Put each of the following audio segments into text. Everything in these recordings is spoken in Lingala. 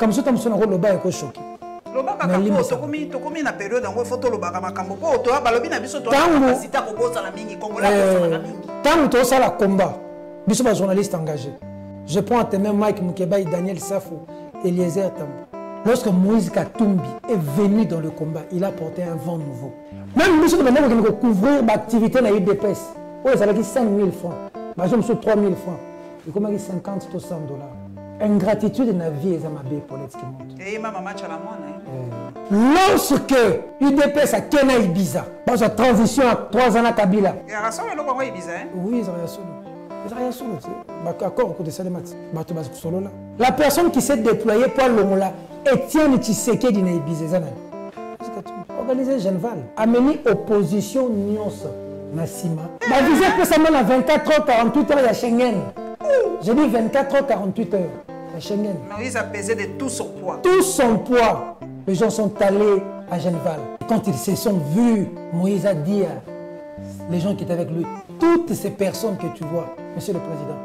makambo so tamso na ko loba ko choqué loba kaka to komi na période ngo photo loba ka makambo po to balobi na biso to capacité ko bosa na mingi kongola ko na mingi tant to sala combat biso ba journaliste engagé je prends à témoin Mike Mukeba et Daniel Safo Eliezer Tambo. Lorsque Moïse Katumbi est venu dans le combat, il a porté un vent nouveau. Même si on a couvrir l'activité dans l'UDPS, ça a 5 000 francs, je me suis 3 000 francs, et comment 50 ou 100 dollars. Ingratitude de la vie, c'est ma belle Paulette qui monte. Et maman match à la moine. Lorsque l'UDPS a Kena Ibiza, dans sa transition à 3 ans à Kabila. Il y a raison, il y a Ibiza. Oui, ça a solo. D'accord, côté Salemat. La personne qui s'est déployée pour l'Omola, Etienne Tshisekedi na Ibiza. Organisé Genval, amené opposition Nyonso, Nassima. Ma visée peut s'amener à 24 heures, 48 heures à Schengen. J'ai dit 24 heures, 48 heures à Schengen. Moïse a pesé de tout son poids. Tout son poids. Les gens sont allés à Genval. Quand ils se sont vus, Moïse a dit à les gens qui étaient avec lui, toutes ces personnes que tu vois, Monsieur le Président,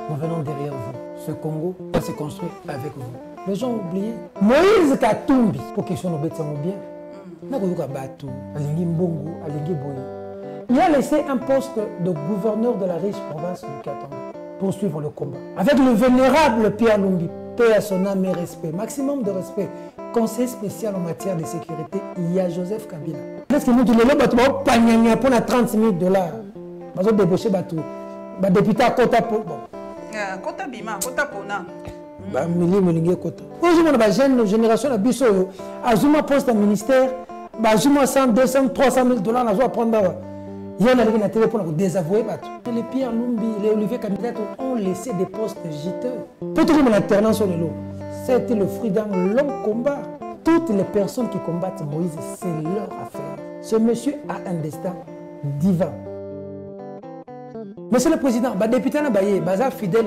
nous venons derrière vous. Ce Congo va se construire avec vous. Les gens ont oublié. Moïse Katumbi, pour qu'ils soient nos bêtes bien, il a laissé un poste de gouverneur de la riche province du Katanga pour suivre le combat. Avec le vénérable Pierre Lumbi, paix à son âme et respect, maximum de respect. Conseil spécial en matière de sécurité, il y a Joseph Kabila. Est-ce que nous disons que pour 30 000 dollars, nous avons débauché le député à Kota pour. Kota Bima, Kota Pona. Aujourd'hui, la jeune génération de Bisso, Azuma poste un ministère, Azuma 100, 200, 300 000 dollars, on va prendre. Il y a un téléphone pour désavouer. Les Pierre Lumbi, les Olivier Kabila ont laissé des postes juteux. Pour tout le monde, l'alternance sur le lot. C'était le fruit d'un long combat. Toutes les personnes qui combattent Moïse, c'est leur affaire. Ce monsieur a un destin divin. Monsieur le Président, le député est fidèle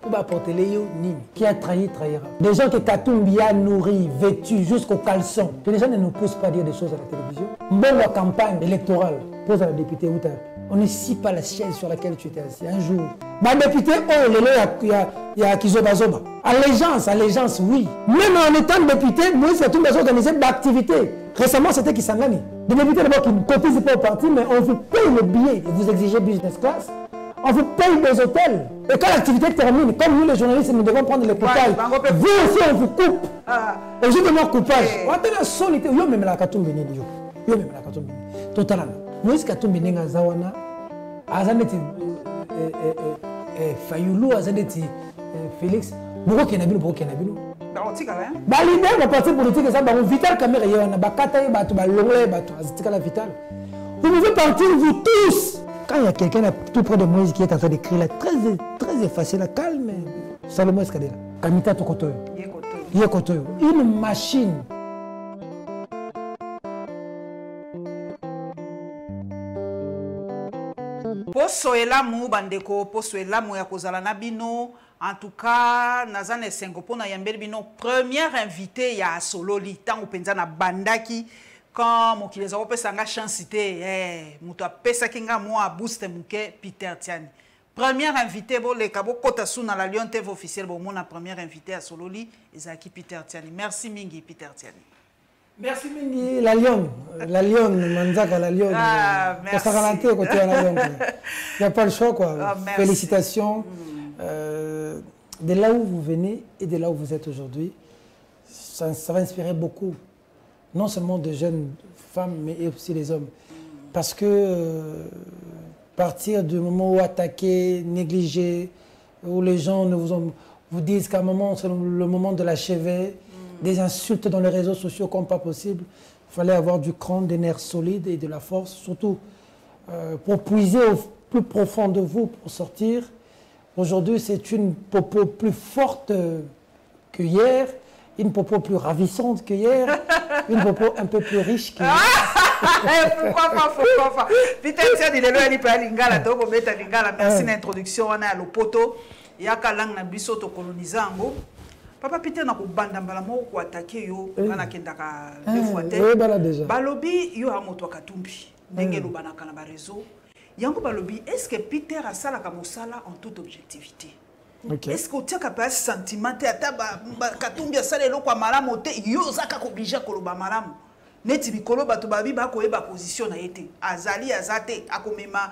pour apporter les Nimi. Qui a trahi, trahira. Des gens que Katumbi a nourris, vêtus jusqu'au caleçon. Que les gens ne nous poussent pas à dire des choses à la télévision. Bon, la campagne électorale pose à la députée Outa. On ne scie pas la chaise sur laquelle tu étais assis. Un jour, le député, il y a Kizobazoba. Allégeance, oui. Même en étant député, Moïse a tout organisé d'activités. Récemment, c'était Kisangani. Des députés d'abord qui ne cotisent pas au parti, mais on vous paye le billet et vous exigez business class. On vous paye des hôtels. Et quand l'activité termine, comme nous les journalistes, nous devons prendre le coupage. Vous aussi, on vous coupe. Et je demande coupage. On a la solité. Yo même la Katumbi. Yo même la Katumbi. Totalement. Moïse Katumbi n'est zawana. Azaneti Fayulu, Azaneti Félix. Pourquoi qu'il y a bien, pourquoi qu'il y a bien. L'idée de parti politique, c'est que Vital Kamere, il y a un bakata, il y a un longlet, il y a un Vital. Vous pouvez partir, vous tous. Quand il y a quelqu'un tout près de Moïse qui est en train d'écrire là, très effacé, là, calme, Salomon Escadela, Kamita Tokotoyo, Yekotoyo, une machine. Poso elamu bandeko, poso elamu ya kozala na bino. En tout cas, Nazane Sengopo na yambeli bino première invité ya Sololi tango penza na bandaki. Quand mon kileza opesanga chancité, muto apesa kinga moi booster muke Peter Tiani. Première invité bo le kabo kota suna la Lion TV officiel bo mona première invité à Sololi ezaki Peter Tiani. Merci mingi Peter Tiani. Merci mingi la Lion Manzaka la Lion. Ah, merci. Côté la Lion. Il n'y a pas le choix quoi. Ah, félicitations. De là où vous venez et de là où vous êtes aujourd'hui, ça va inspirer beaucoup. Non seulement de jeunes femmes, mais aussi les hommes. Parce que partir du moment où attaquer, négliger, où les gens vous disent qu'à un moment, c'est le moment de l'achever, des insultes dans les réseaux sociaux comme pas possible, il fallait avoir du cran, des nerfs solides et de la force, surtout pour puiser au plus profond de vous, pour sortir. Aujourd'hui, c'est une popo plus forte que hier, une popo plus ravissante que hier, une popo un peu plus riche que hier. Pourquoi pas? Peter Tiani, il est là, lingala, donc on lingala. Merci d'introduction, on est à l'opoto. Il y a kalang na biso to colonisango. Papa Peter na ko banda mbala mo ko attaquer yo, na kendaka deux fois tête. Oui, bala déjà. Balobi yo a moto Katumbi. Ndenge lo banaka na ba réseau. Yango balobi, est-ce que Peter a sala ka mosala en toute objectivité? est-ce que tu as un sentiment te ata Katumbi asala eloko ya malamu te yo ozaka obligé koloba malamu neti bikolo bato babi bakoyeba position na ye te azali aza te akomema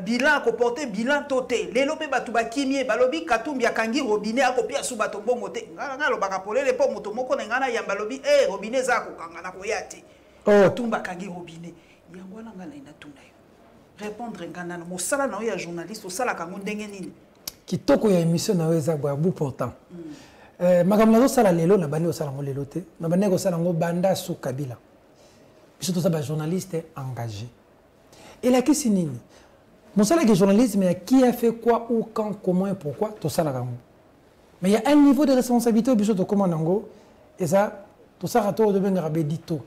bilan akoporte bilan to te lelo mpe bato bakimie balobi Katumbi akangi robinet akopia su bato mbongo te ngana alobaka polele mpo moto moko na ngai nayamba alobi robinet eza akokanga na koya te Katumbi akangi robinet yango wana ngai naina tuna yo répondre ngana mosala na yo ya journaliste osalaka ngo ndenge nini kitoko ya émission na eza bout pourtant makambo nazosala lelo na bandi osala ngo lelo te na bandi kosala ngo banda su Kabila biso toza bajournaliste engagé elakisi nini mosala ke journalisme ya qui a fait quoi ou quand comment et pourquoi tosalaka ngo mais il y a un niveau de responsabilité biso tokoma nango eza tosala to tobengaka baédito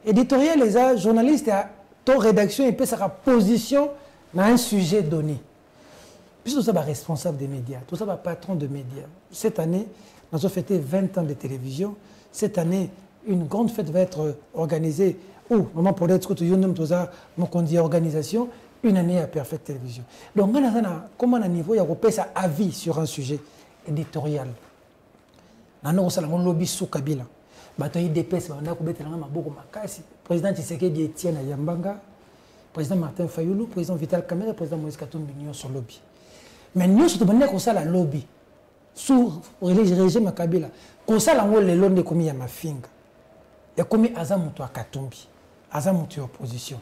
éditorial eza journaliste ya to rédaction epesaka position na un sujet donné. Puis tout ça va responsable des médias, tout ça va patron de médias. Cette année, nous avons fêté 20 ans de télévision. Cette année, une grande fête va être organisée. Ou, moment pour être que tout ça, on dit organisation, une année à Perfect Télévision. Donc, comment à niveau, il y a ça avis sur un sujet éditorial. Nous avons un lobby sous Kabila. Bato IDPS, on a coupé beaucoup makasi. Président Tshisekedi Etienne Ayambanga, président Martin Fayoulou, président Vital Kamerhe, président Moïse Katumbi sur lobby. Mais nous sommes comme ça la lobby sous régime Kabila. Comme ça la le long de commis à ma finga. Il y a commis Azamuto à Katumbi, Azamuto opposition.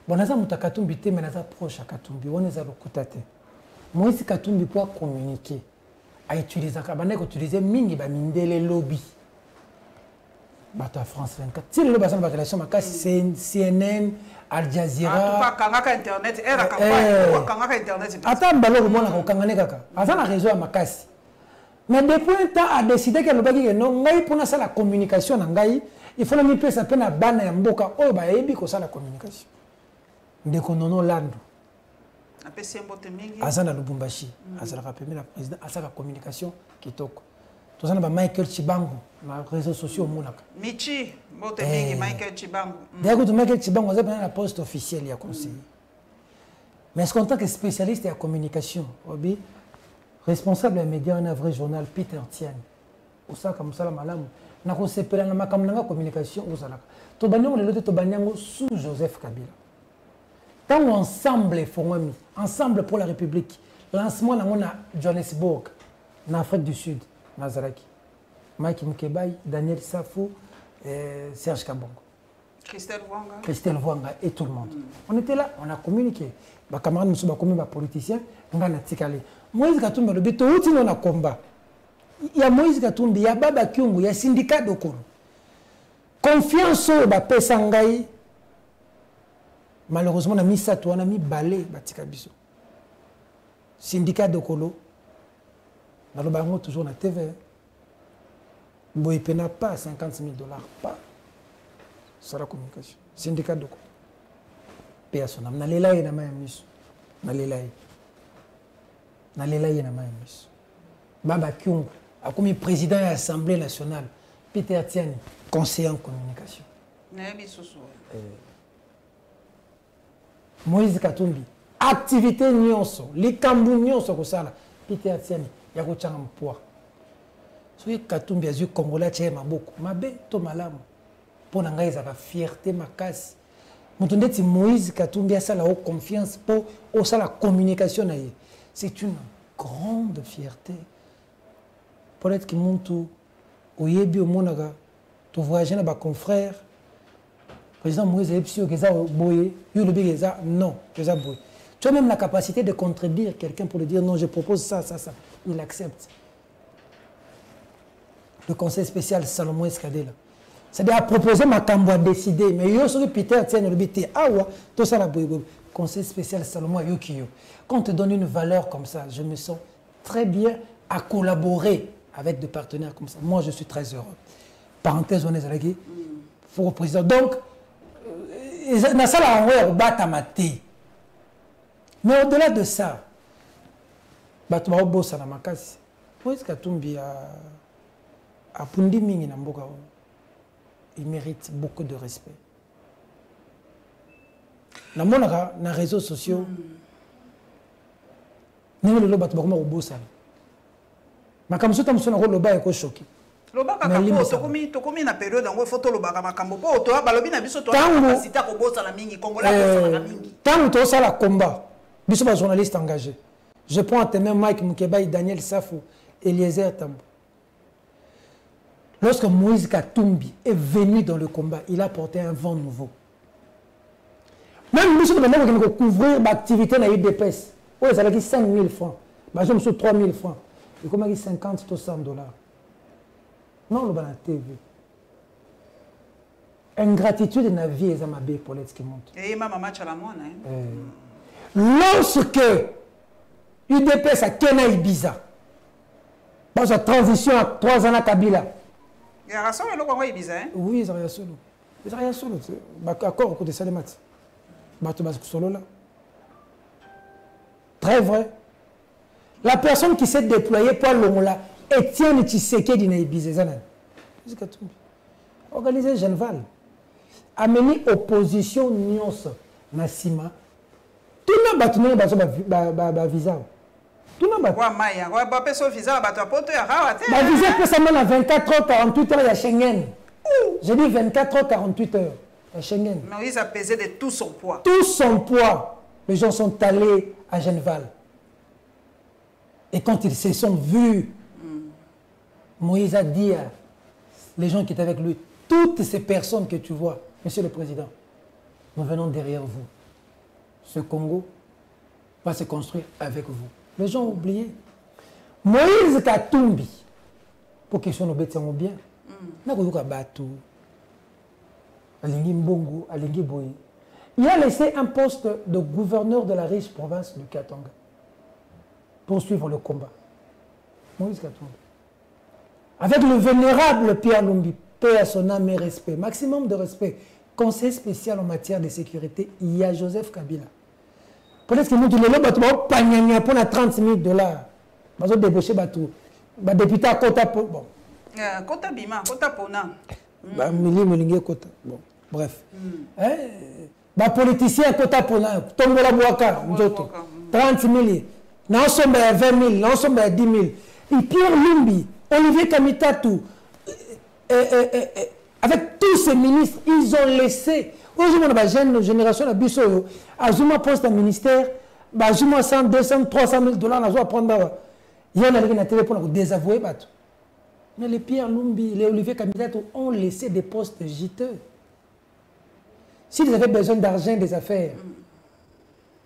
Bon Azamuto à Katumbi te mais Azamuto proche à Katumbi. On est à l'okutate. Moïse Katumbi pour communiquer, à utiliser Kabane utiliser mingi ba mindele lobby. Bato à France 24. Si le lobby a une relation avec CNN, Al Jazeera. Internet. Attends, balo mona ko kangane kaka. Asa na réseau à makasi. Mais depuis un temps a décidé que le bagi que non ngai pour ça la communication na ngai, il faut la pesa pena bana ya mboka oyo ba yebi ko ça la communication. Ndeko nono lando. Apesi mbote mingi. Asa na Lubumbashi, asa la rappeler la président asa la communication kitoko. Tout ça na Michael Chibango na réseaux sociaux monaka. Michi mbote mingi Michael Chibango. D'ailleurs que Michael Chibango a la poste officielle ya conseiller. Mais en tant que spécialiste en communication, obi responsable des médias un vrai journal Peter Tian. Au ça comme ça la malam na ko sepela na makamnanga communication ozalaka. To banyango le lote to banyango sous Joseph Kabila. Tant ensemble fongami, ensemble pour la République. Lancement na ngona Johannesburg, en Afrique du Sud. Nazaraki, Mike Mkebai, Daniel Safo, Serge Kabongo. Christelle Wanga et tout le monde. On était là, on a communiqué. Les camarades nous sont comme les politiciens, on a ticalé. Moïse Katumbi, le béton, on a combat. Il y a Moïse Katumbi, il y a Baba Kyungu, il y a syndicat de Kolo. Confiance au Bapé Sangaï. Malheureusement, on a mis ça, on a mis balai, Batikabiso. Syndicat de Kolo. Nous toujours na TV. Boy pena pas $50 000, pas. C'est la communication. Syndicat de quoi? Personne. Na lela na mayamiso. Na lela. Na lela na mayamiso. Baba Kyungu, a comme président de l'Assemblée nationale, Peter Tiani, conseiller en communication. Moïse Katumbi, activité nyonso, likambu nyonso ko sala, Peter Tiani. Il y a un poids. Si Katumbi a dit Congolais, tu es maboko. Mabe, to malamu. Pour la fierté, ma casse. Moutondeti Moïse Katumbi a la haute confiance pour la communication. C'est une grande fierté. Pour être qui monte au Yebi au Monaga, tu voyages avec mes confrères. Président Moïse Epsio, qui est boyé, non, qui est boyé. Tu as même la capacité de contredire quelqu'un pour lui dire non, je propose ça, ça, ça. Il accepte. Le conseil spécial Salomon Escadela. C'est-à-dire à proposer ma cambo à décider. Mais yo sur Peter tiens le BT. Ah ouais, tout ça la boue. Conseil spécial Salomon Yokiyo. Quand on te donne une valeur comme ça, je me sens très bien à collaborer avec des partenaires comme ça. Moi, je suis très heureux. Parenthèse, on est à la guerre. Pour le président. Donc, dans ça, là, on va battre. Mais au-delà de ça, Batma Obosa na makasi. Moïse Katumbi a pundi mingi na mboka. Il mérite beaucoup de respect. Na monaka na réseaux sociaux. Nous le batma Obosa. comme ça, tu as loba et choqué. Loba kakambo tokomi na période ngo photo loba makambo po to balobi na biso to capacité ko bossa la mingi congolais bossa la mingi. Tant que ça la combat. Biso ba journaliste engagé. Je prends à témoin Mike Mukeba, Daniel Safou, Eliezer Tambo. Lorsque Moïse Katumbi est venu dans le combat, il a porté un vent nouveau. Même nous sommes maintenant pour couvrir l'activité dans l'UDPS. Oui, ça a dit 5 000 francs. Je me suis 3 000 francs. Et comment il 50 ou 100 $. Non, le la TV. Ingratitude de la vie est ma belle pour l'être qui monte. Et maman match à la moine. Lorsque UDPS a Kena Ibiza, dans sa transition à 3 ans à Kabila. Il y a raison, le Congo Ibiza. Oui, il y a solo. Il y a solo. D'accord, au côté de Salemat. Solo là. Très vrai. La personne qui s'est déployée pour l'Ongola, Etienne Tshisekedi na Ibiza. Organisé Genval. Amené opposition Nyonso Nassima. Tout le monde a visa. Tout le monde a visa. Visa peut seulement à 24 heures, 48 heures, il y a Schengen. J'ai dit 24 heures, 48 heures. Il y a Schengen. Moïse a pesé de tout son poids. Tout son poids. Les gens sont allés à Genval. Et quand ils se sont vus, Moïse a dit à les gens qui étaient avec lui, toutes ces personnes que tu vois, Monsieur le Président, nous venons derrière vous. Ce Congo va se construire avec vous. Les gens ont oublié. Moïse Katumbi, pour que nous bêtions bien, il a laissé un poste de gouverneur de la riche province du Katanga pour suivre le combat. Moïse Katumbi. Avec le vénérable Pierre Lumbi, paix à son âme et respect, maximum de respect, conseil spécial en matière de sécurité, il y a Joseph Kabila. Peut-être que nous disons que pour 30 000 $. Nous avons débauché les députés à Kota. Bon. Kota Bima, Kota Pona. Bon, bref. Les politiciens à Kota Pona, Tombola Bouaka, 30 000. Nous sommes à 20 000, nous sommes à 10 000. Et Pierre Lumbi, Olivier Kamitatou, avec tous ces ministres, ils ont laissé. Aujourd'hui, la jeune génération de Bissau, Azuma poste un ministère, Azuma 100, 200, 300 000 $, Azuma prendre. Il y a une télé pour désavouer. Mais les Pierre Lumbi, les Olivier Kamitatou ont laissé des postes giteux. S'ils avaient besoin d'argent, des affaires,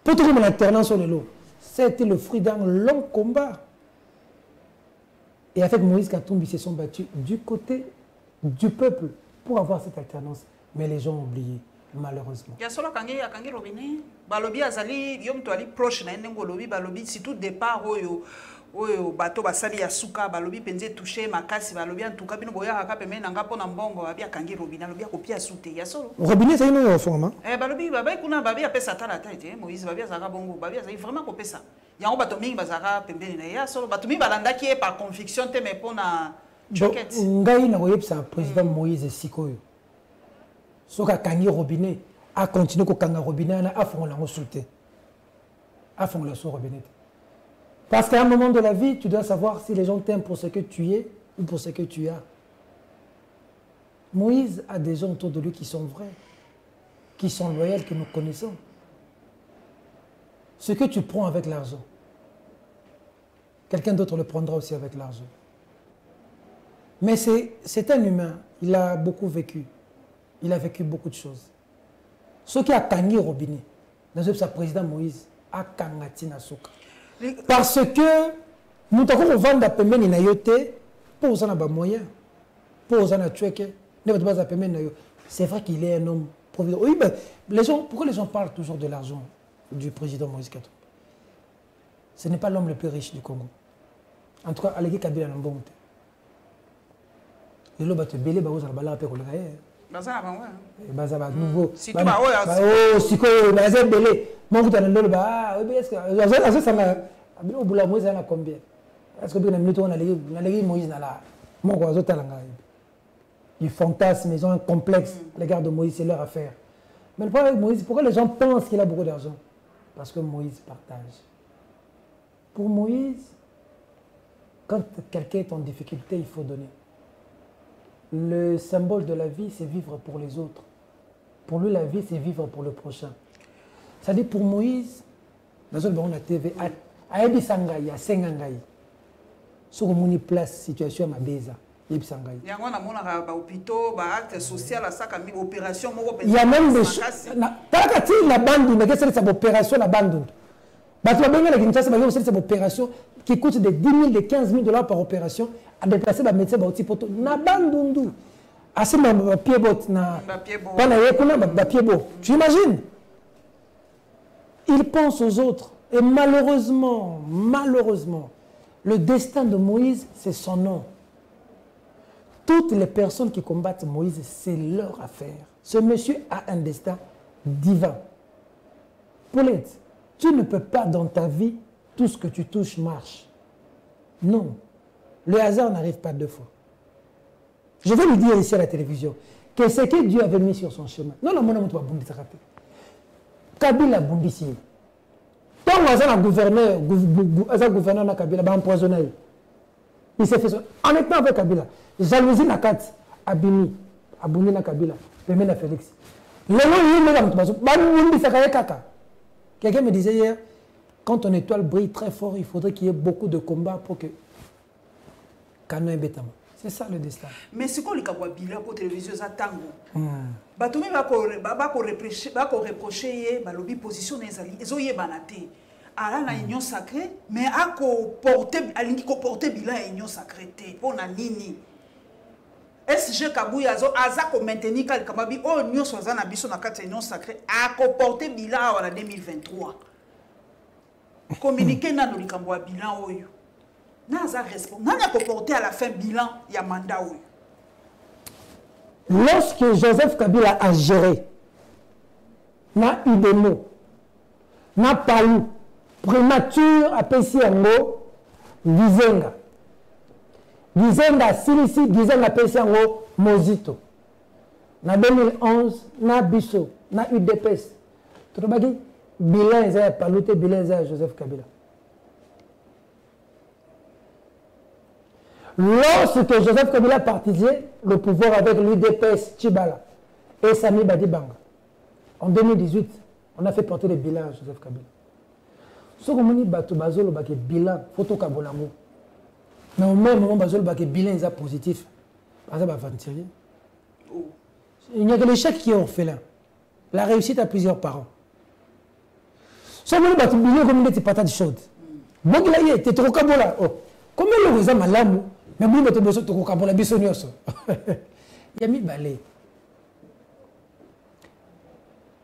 pour trouver mon alternance sur le lot, c'était le fruit d'un long combat. Et avec Moïse Katumbi, ils se sont battus du côté du peuple pour avoir cette alternance. Mais les gens ont oublié, malheureusement. Il y a solo kangi robinet. Balobi azali yom to ali proche na ndengo lobi balobi si tout départ oyo bato basali ya suka balobi penze toucher makasi balobi en tout cas bino boya ka pemé nanga pona mbongo abia kangi robinet lobi akopia sute ya solo. Robinet c'est une forme. Balobi babai kuna babi apesa tala tete Moïse babi azaka bongo babi azali vraiment kopesa. Yango bato mingi bazaka pembeni na ya solo bato mingi balandaki par conviction te mais pona choquette. Ngai na koyebsa président Moïse Sikoyo. Soka kangi robinet a continué ko kanga robinet na afon la consulter. Afon la so robinet. Parce qu'à un moment de la vie, tu dois savoir si les gens t'aiment pour ce que tu es ou pour ce que tu as. Moïse a des gens autour de lui qui sont vrais, qui sont loyaux, que nous connaissons. Ce que tu prends avec l'argent, quelqu'un d'autre le prendra aussi avec l'argent. Mais c'est un humain, il a beaucoup vécu. Il a vécu beaucoup de choses. Ce qui a Tanguy Robinet, dans le président Moïse, a Kangati Nasuka. Parce que nous avons vendu à Pemeni na yote pour ça n'a pas moyen. Pour ça n'a tué c'est vrai qu'il est un homme provident. Oui, mais pourquoi les gens parlent toujours de l'argent du président Moïse Katumbi? Ce n'est pas l'homme le plus riche du Congo. En tout cas, Alégui Kabila n'a pas monté. Les lots battent belé, bah, vous allez pour le gars. Bazaba nouveau. Si tu vas oh, si quoi, bazaba belé. Mon gars, le bah, oui, est-ce que ça m'a. Au bout de la Moïse, elle a combien? Est-ce que bien minute on a les Moïse n'a là. Mon gars, ils fantasment, ils ont un complexe. Les gars de Moïse, c'est leur affaire. Mais le problème avec Moïse, pourquoi les gens pensent qu'il a beaucoup d'argent? Parce que Moïse partage. Pour Moïse, Quand quelqu'un est en difficulté, il faut donner. Le symbole de la vie, c'est vivre pour les autres. Pour lui, la vie, c'est vivre pour le prochain. C'est-à-dire, pour Moïse, dans la TV, à Ebi Sangaï, à Sengangaï, sur une place, situation à Mabeza, Ebi Sangaï. Il y a même des choses. La bande, c'est une opération, la bande. C'est une opération qui coûte de 10 000, de 15 000 $, par opération, à déplacer les médecins dans le poto. Na bandundu. Assez ma pied bot na. Tu imagines? Il pense aux autres. Et malheureusement, le destin de Moïse, c'est son nom. Toutes les personnes qui combattent Moïse, c'est leur affaire. Ce monsieur a un destin divin. Paulette, tu ne peux pas dans ta vie, tout ce que tu touches marche. Non. Le hasard n'arrive pas deux fois. Je vais lui dire ici à la télévision que ce que Dieu avait mis sur son chemin. Non, mon amour, tu vas bondi ça. Kabila bondisi. Tant que gouverneur na Kabila, va empoisonner. Il s'est fait ça. En étant avec Kabila, jalousie na kat, abini na Kabila, pemé na Félix. Quelqu'un me disait hier, quand ton étoile brille très fort, il faudrait qu'il y ait beaucoup de combats pour que Kano Betama. C'est ça le destin. Mais c'est quoi le cas de la télévision à Tango? Batoumi va reprocher la position des alliés. Ils ont eu banaté. À la union sacrée, mais à porter bilan union sacrée pour la nini. SG Kabouya aza ko maintenir kal kamabi o union soza na biso na kati union sacrée a ko porter bilan en 2023. Communiquer na no likambo bilan oyo. Naza responsable. Nana ko porter à la fin bilan ya mandat oyo. Lorsque Joseph Kabila a géré, na Idemo, na Palu, primature à Pesiango, Gizenga. Gizenga Silisi, Gizenga Pesiango, Mozito. Na 2011, na Bisso, na UDPS. Tu vois, bilan est Palouté, bilan est Joseph Kabila. Lorsque Joseph Kabila partisait le pouvoir avec l'UDPS Tchibala et Sami Badibanga, en 2018, on a fait porter le bilan à Joseph Kabila. Ce qu'on dit, c'est bilan, photo Kabolango. Mais au même moment, le bilan est positif. Par exemple, il n'y a que l'échec qui est orphelin. La réussite a plusieurs parents. Ce qu'on dit, c'est bilan comme des patates chaudes. Bon, il a été trop kabola. Comment le réseau malamu? Mais vous avez besoin de kabola bisonioso. Il y a mis balai.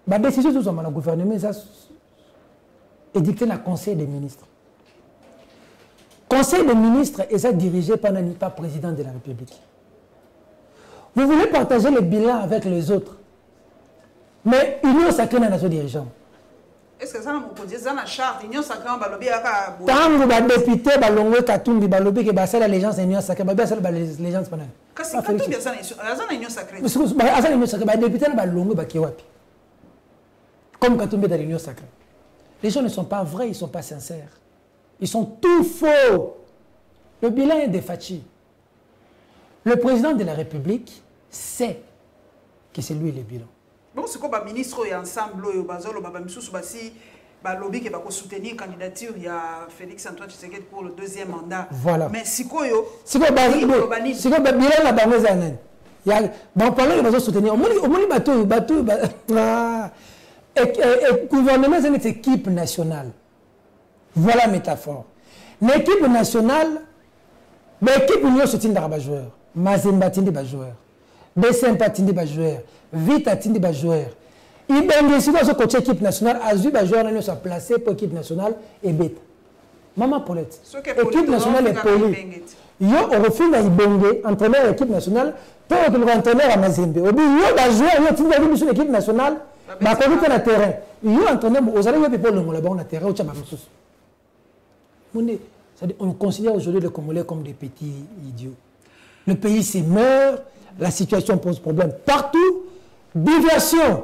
La décision de le gouvernement est dictée dans le Conseil des ministres. Le Conseil des ministres est dirigé par le président de la République. Vous voulez partager le bilan avec les autres. Mais l'Union sacrée n'a pas de dirigeant. Est-ce que ça n'a pas de charte? L'Union sacrée n'a pas de dirigeant. Tant que les députés ont Katumbi, que c'est l'allégeance de l'Union sacrée, c'est l'allégeance de l'Union sacrée. Les députés ont comme Katumbi dans l'Union sacrée. Les gens ne sont pas vrais, ils ne sont pas sincères. Ils sont tout faux. Le bilan est de Fachi. Le président de la République sait que c'est lui le bilan. Bon, c'est quoi le ministre et ensemble, lobby qui va soutenir la candidature, il y a Félix Antoine Tshisekedi pour le deuxième mandat. Voilà. Mais si quoi yo? Si quoi bilan la banque zanen. Il y a bon parler ils vont soutenir. Au moins bateau. Et gouvernement c'est une équipe nationale. Voilà la métaphore. L'équipe nationale, l'équipe union soutient des joueurs. Mazemba tindi ba joueur. Besempa tindi ba joueur. Vita tindi ba joueur. Il bénéficie de ce côté équipe nationale. Azu ba joueur nous sont placés pour l'équipe nationale et bête. Maman Paulette. L'équipe nationale est polie. Yo au refus na ibenge entraîneur de l'équipe nationale pour le entraîneur à Mazembe. Obi yo ba joueur yo tindi ba sur l'équipe nationale. Ba ko vite na terrain. Yo entraîneur aux allez yo people le là-bas na terrain au tchaba mususu. On considère aujourd'hui les Congolais comme des petits idiots. Le pays se meurt, la situation pose problème partout. Diversion.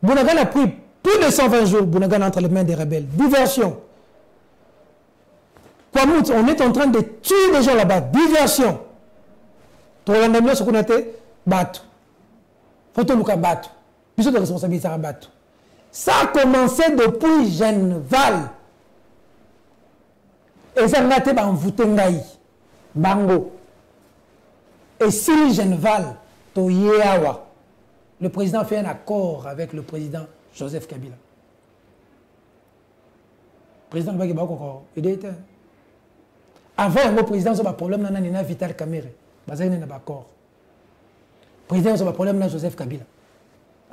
Bounagan a pris plus de 120 jours, Bounagan entre les mains des rebelles. Diversion. On est en train de tuer des gens là-bas. Diversion. Ce qu'on a été battu. Photo Luka battu. Plus de responsabilité à battu. Ça a commencé depuis Genval. Et ça a été envoûté Bango. Et si Genval, le président fait un accord avec le président Joseph Kabila. Le président Kabila a encore aidé. Avant, le président a un problème avec Vital Kamere. Il y a un accord. Le président a un problème avec Joseph Kabila.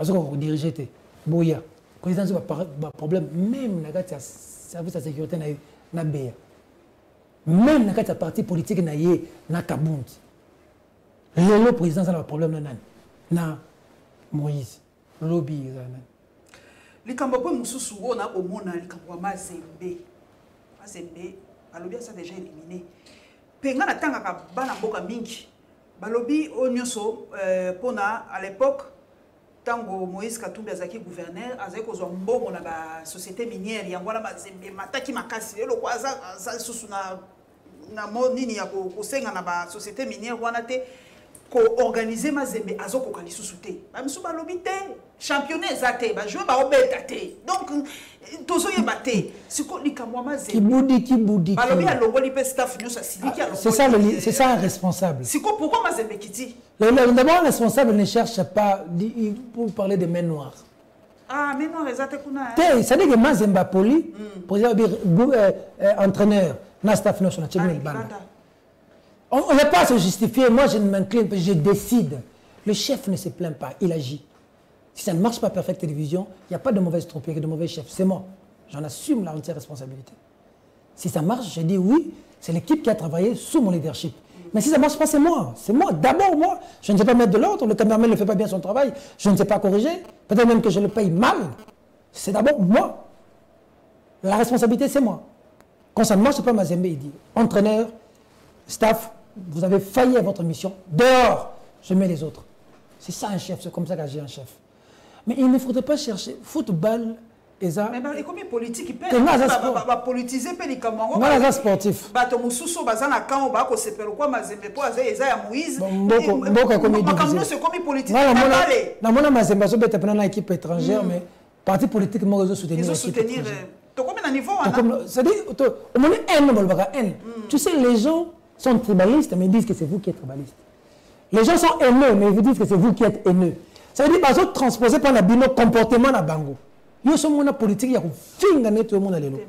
Il a dirigé Boya. Le président a un problème même avec le service de sécurité na Béa. Même dans le parti politique na Kabundi. Le président a un problème na Moïse. Lobby. Likambo po mususu wona omona likambo Mazembe. Mazembe balobi ça déjà éliminé. Penga na tanga ka bana mboka mingi. Balobi onyoso pona à l'époque tango Moïse Katumbi azaki gouverneur azaki kozwa mbongo na ba société minière yango na Mazembe mataki makasi lelo kwa za susu na monini ya ko senga na ba société minière wana te ko organiser Mazembe azoko kali susu te ba misu balobi te championnat ezate ba jouer ba obeta te donc tozo yebate siko likamwa Mazembe kibudi balobi alongoli pe staff nyosa siliki alongoli c'est ça un responsable siko pourquoi Mazembe kiti d'abord le responsable ne cherche pas pour parler de main noire. Ah main noire ezate kuna ça dit que Mazembe poli président entraîneur na staff national on n'a pas à se justifier. Moi, je ne m'incline pas, je décide. Le chef ne se plaint pas, il agit. Si ça ne marche pas, Perfect Télévision, il n'y a pas de mauvaise trompée, de mauvais chef. C'est moi. J'en assume la entière responsabilité. Si ça marche, je dis oui, c'est l'équipe qui a travaillé sous mon leadership. Mais si ça ne marche pas, c'est moi. C'est moi. D'abord, moi. Je ne sais pas mettre de l'ordre. Le caméraman ne fait pas bien son travail. Je ne sais pas corriger. Peut-être même que je le paye mal. C'est d'abord moi. La responsabilité, c'est moi. Quand ça ne marche pas, Mazembe, il dit entraîneur, staff, vous avez failli à votre mission. Dehors, je mets les autres. C'est ça un chef, c'est comme ça qu'agit un chef. Mais il ne faudrait pas chercher football et ça. Mais les commis politiques, ils peuvent politiser les Cameroun. Voilà, ça sportif. Bato mususu bazana quand on va ko sepelo kwa Mazembe po aza ya Moïse. Beaucoup commis divisé. C'est commis politique. Na mona Mazembe so beta pena na équipe étrangère mais parti politique mo réseau soutenir. Ils ont soutenir to comme na niveau c'est-à-dire au moins tu sais les gens sont tribalistes, mais ils disent que c'est vous qui êtes tribaliste. Les gens sont haineux, mais ils vous disent que c'est vous qui êtes haineux. Ça veut dire qu'ils sont transposés par le comportement de Bango. Ils sont une politique, ils ont fait tout le monde à l'élo.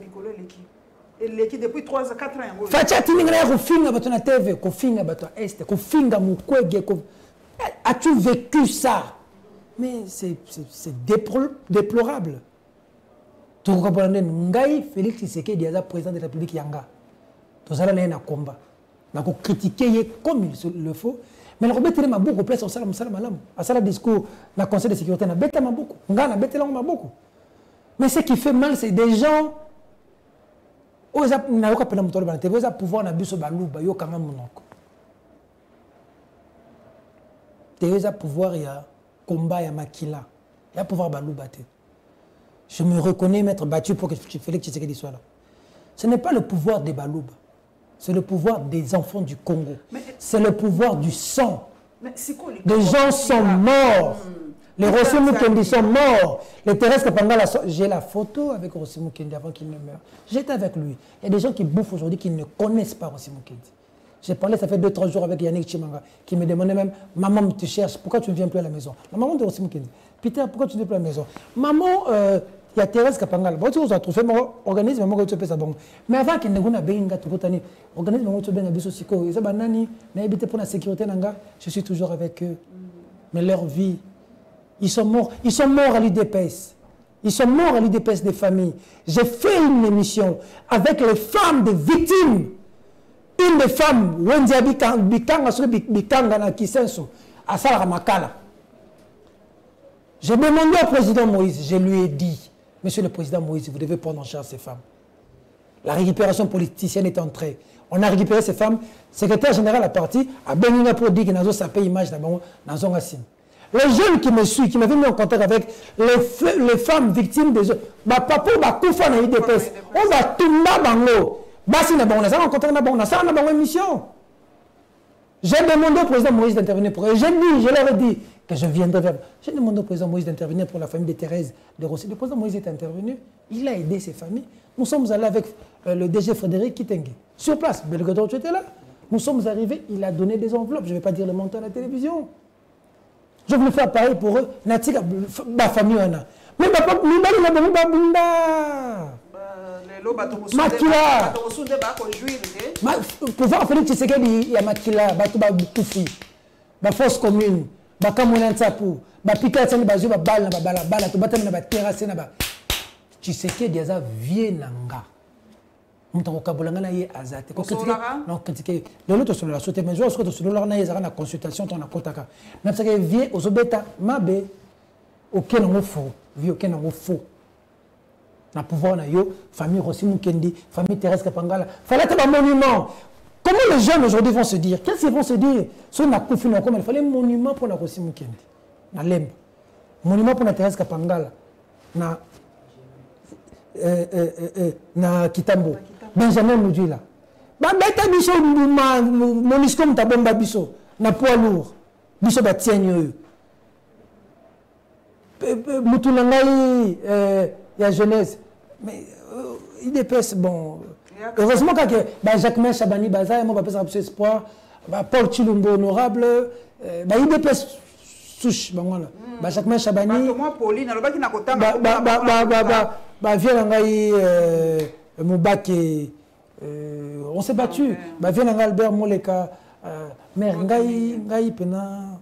L'équipe depuis 3 à 4 ans. Fatia Tininga, ils ont fait na TV, ils ont fait na Est, ils ont fait na Mukwege. As-tu vécu ça? Mais c'est déplorable. Tu comprends? Ngai Félix Tshisekedi est président de la République Yanga. Tout ça là est un combat. On a critiqué comme il le faut. Mais on a beaucoup de place au salam malam. À ça le discours, le Conseil de sécurité, on a bêté beaucoup. On a bêté beaucoup. Mais ce qui fait mal, c'est des gens. Ils ont pouvoir n'abuser sur balouba, yo quand même monoko. Ils ont pouvoir il y a combat, il y a makila, il y a pouvoir balouba. Je me reconnais m'être battu pour que Félix Tshisekedi soit là. Ce n'est pas le pouvoir des balouba. C'est le pouvoir des enfants du Congo. C'est le pouvoir du sang. Des gens sont morts. Les Rossi Mukendi sont morts. Les Thérèse Kapanga, j'ai la photo avec Rossi Mukendi avant qu'il ne meure. J'étais avec lui. Il y a des gens qui bouffent aujourd'hui qui ne connaissent pas Rossi Mukendi. J'ai parlé, ça fait 2-3 jours avec Yannick Chimanga, qui me demandait même, maman, tu cherches, pourquoi tu ne viens plus à la maison? La maman de Rossi Mukendi. Peter, pourquoi tu ne viens plus à la maison? Maman, il y a Thérèse Kapanga. Tu as trouvé mon organisme, mais avant qu'il ne vienne à Benga, organisme, pour la sécurité, je suis toujours avec eux. Mais leur vie, ils sont morts. Ils sont morts à l'UDPS. Ils sont morts à l'UDPS des familles. J'ai fait une émission avec les femmes des victimes. Une des femmes, Wendia Bikanga, Kisenso, à Salamakala. J'ai demandé au président Moïse, je lui ai dit, Monsieur le Président Moïse, vous devez prendre en charge ces femmes. La récupération politicienne est entrée. On a récupéré ces femmes. Secrétaire général a parti, à Benina pour dire que ça paye image dans son racine. Les jeunes qui me suivent, qui m'avaient mis en contact avec les femmes victimes des jeunes, papa, on va tout faire dans l'IDPS. On va tout faire dans l'eau. Basi na bon, on a rencontré na bon, on a une émission. J'ai demandé au président Moïse d'intervenir pour eux. Je leur ai dit que je viendrai vers. J'ai demandé au président Moïse d'intervenir pour la famille de Thérèse de Rossi. Le président Moïse est intervenu, il a aidé ses familles. Nous sommes allés avec le DG Frédéric Kitenge. Sur place, Belgodor, tu étais là. Nous sommes arrivés, il a donné des enveloppes. Je ne vais pas dire le montant à la télévision. Je voulais faire pareil pour eux. Natika, ma famille, on a. Mais papa, Makila. Pouvoir Félix Tshisekedi, il y a Makila, Batouba Koufi, la force commune, Bakamounan Tsapou, Bapika Tsani Bazou, Babala, Babala, Tobatana, Baterrasse, Tshisekedi, Yaza, Vienanga. Non, critiquer. Le lot sur la sauté, mais je vois que sur la consultation, on a contact. Mais ça vient aux obéta, mabe, auquel on faux, vieux auquel on faux. Na pouvoir na yo, famille Rossi Mukendi, famille Thérèse Kapangala. Fallait un monument. Comment les jeunes aujourd'hui vont se dire? Qu'est-ce qu'ils vont se dire? Sur la confine, comme il fallait un monument pour la Rossi Mukendi. Na Lemba. Monument pour la Thérèse Kapangala. Na Kitambo. Benjamin Moudjila. Bata biso monisco mutabomba biso na poids lourd. Biso batienyo. Mutuna ngai ya jeunesse. Mais il dépasse bon. Heureusement que Jacques Chabani Baza, moi je vais espoir. Paul Chilumbo honorable. Il dépasse souche bangona. Jacques Chabani. Pauline alobaki na kotanga. Vient ngai Moubake, on s'est battu. Vient Albert Moleka, mère ngai pena,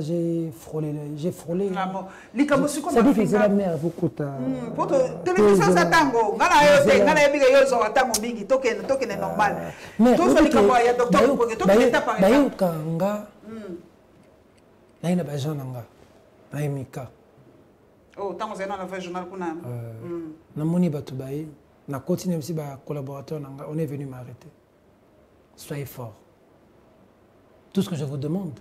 j'ai frôlé. Ça dit que c'est la mère, vous coûte. Télévision ça tango, ngala biga yozo tango mingi, token normal. Mais tout ce que ya docteur pour que tout est par exemple. Kanga. Naina bajananga. Naimika. Oh, tant que on a fait journal pour nous. Namoni Batoubaye, na continué aussi ba collaborateur, on est venu m'arrêter. Soyez forts. Tout ce que je vous demande,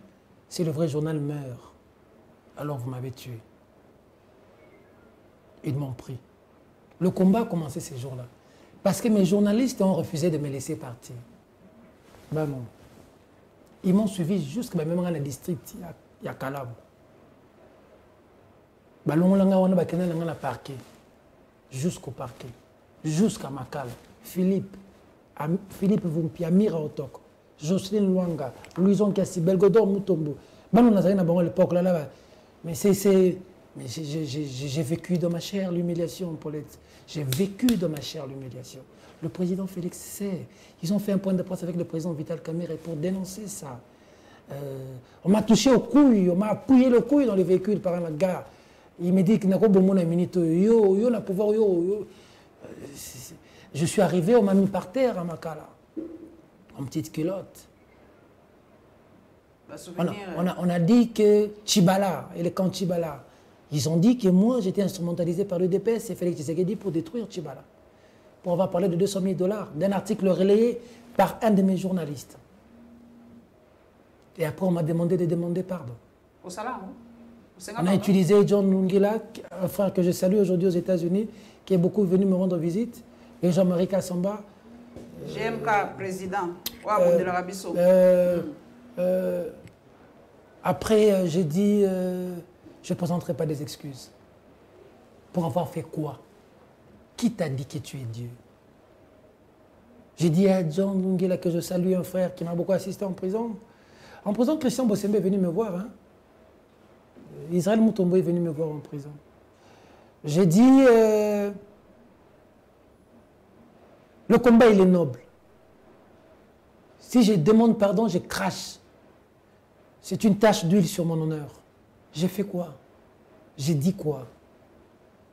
si le vrai journal meurt, alors vous m'avez tué. Ils m'ont pris. Le combat a commencé ces jours-là. Parce que mes journalistes ont refusé de me laisser partir. Ben non. Ils m'ont suivi jusqu'à même dans le district, il y a Kalabo. Parquet, jusqu'au parquet, jusqu'à Makala. Philippe Vumpi, Amira Otoko, Jocelyne Luanga, Louison Kassi, Belgodor Mutombo. L'époque là, mais j'ai vécu dans ma chair l'humiliation, Paulette. J'ai vécu dans ma chair l'humiliation. Le président Félix sait. Ils ont fait un point de presse avec le président Vital Kamerhe pour dénoncer ça. On m'a touché aux couilles, on m'a appuyé le couille dans les véhicules par la gare. Il me dit qu'il n'a pas besoin d'une minute. Je suis arrivé, on m'a mis par terre à Makala, en petite culotte. On a dit que Tchibala, et le camp Tchibala, ils ont dit que moi j'étais instrumentalisé par le DPS et Félix Tshisekedi pour détruire Tchibala. Pour avoir parlé de 200 000 $, d'un article relayé par un de mes journalistes. Et après on m'a demandé de demander pardon. Au salaire, on a utilisé John Lungila, un frère que je salue aujourd'hui aux États-Unis, qui est beaucoup venu me rendre visite, et Jean-Marie Kassamba. GMK, président. Après, j'ai dit, je ne présenterai pas des excuses. Pour avoir fait quoi? Qui t'a dit que tu es Dieu? J'ai dit à John Lungila que je salue un frère qui m'a beaucoup assisté en prison. En prison, Christian Bossembe est venu me voir. Hein. Israël Moutombo est venu me voir en prison. J'ai dit, le combat, il est noble. Si je demande pardon, je crache. C'est une tache d'huile sur mon honneur. J'ai fait quoi? J'ai dit quoi?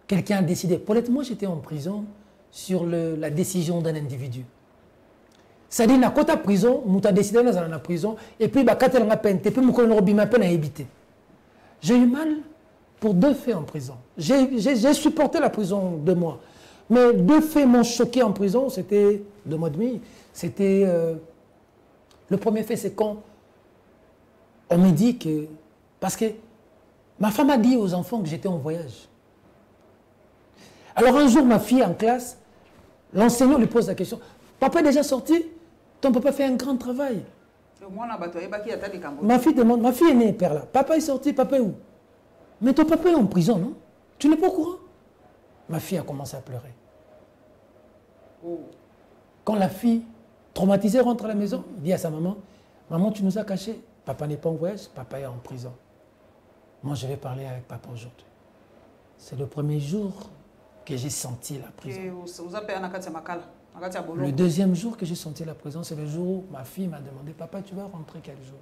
Quelqu'un a décidé. Paulette, moi, j'étais en prison sur la décision d'un individu. C'est-à-dire, dans la prison, je suis décidé dans la prison, et puis, quand elle a peine, et puis, je suis évité. J'ai eu mal pour 2 faits en prison. J'ai supporté la prison 2 mois. Mais 2 faits m'ont choqué en prison, c'était 2 mois et demi. C'était... le premier fait, c'est quand on me dit que... Parce que ma femme a dit aux enfants que j'étais en voyage. Alors un jour, ma fille en classe, L'enseignant lui pose la question. Papa est déjà sorti? Ton papa fait un grand travail. Ma fille demande, ma fille est née, père là. Papa est sorti, papa est où? Mais ton papa est en prison, non? Tu n'es pas au courant? Ma fille a commencé à pleurer. Quand la fille, traumatisée, rentre à la maison, il dit à sa maman, maman, tu nous as cachés. Papa n'est pas en voyage, papa est en prison. Moi, je vais parler avec papa aujourd'hui. C'est le premier jour que j'ai senti la prison. Le deuxième jour que j'ai senti la prison, c'est le jour où ma fille m'a demandé, papa, tu vas rentrer quel jour?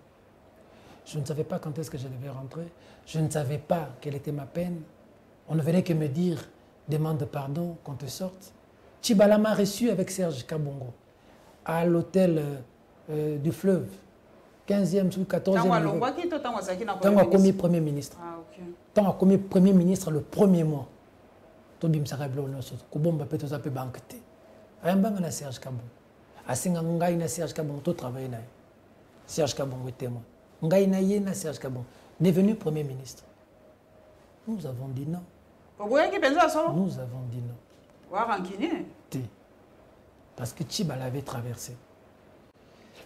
Je ne savais pas quand est-ce que je devais rentrer. Je ne savais pas quelle était ma peine. On ne venait que me dire, demande pardon, qu'on te sorte. Tchibala m'a reçu avec Serge Kabongo à l'hôtel du Fleuve, 15e ou 14e niveau. Tant a commis Premier ministre. Tant a commis Premier ministre le premier mois. Tobim Sarablo, Kobomba Petosa pe bankete. Ayambanga na Serge Kabongo. Asinga ngai na Serge Kabongo, to travailler na. Serge Kabongo est témoin. Ngai na ye na Serge Kabongo, devenu Premier ministre. Nous avons dit non. Nous avons dit non. Parce que Tchiba l'avait traversé.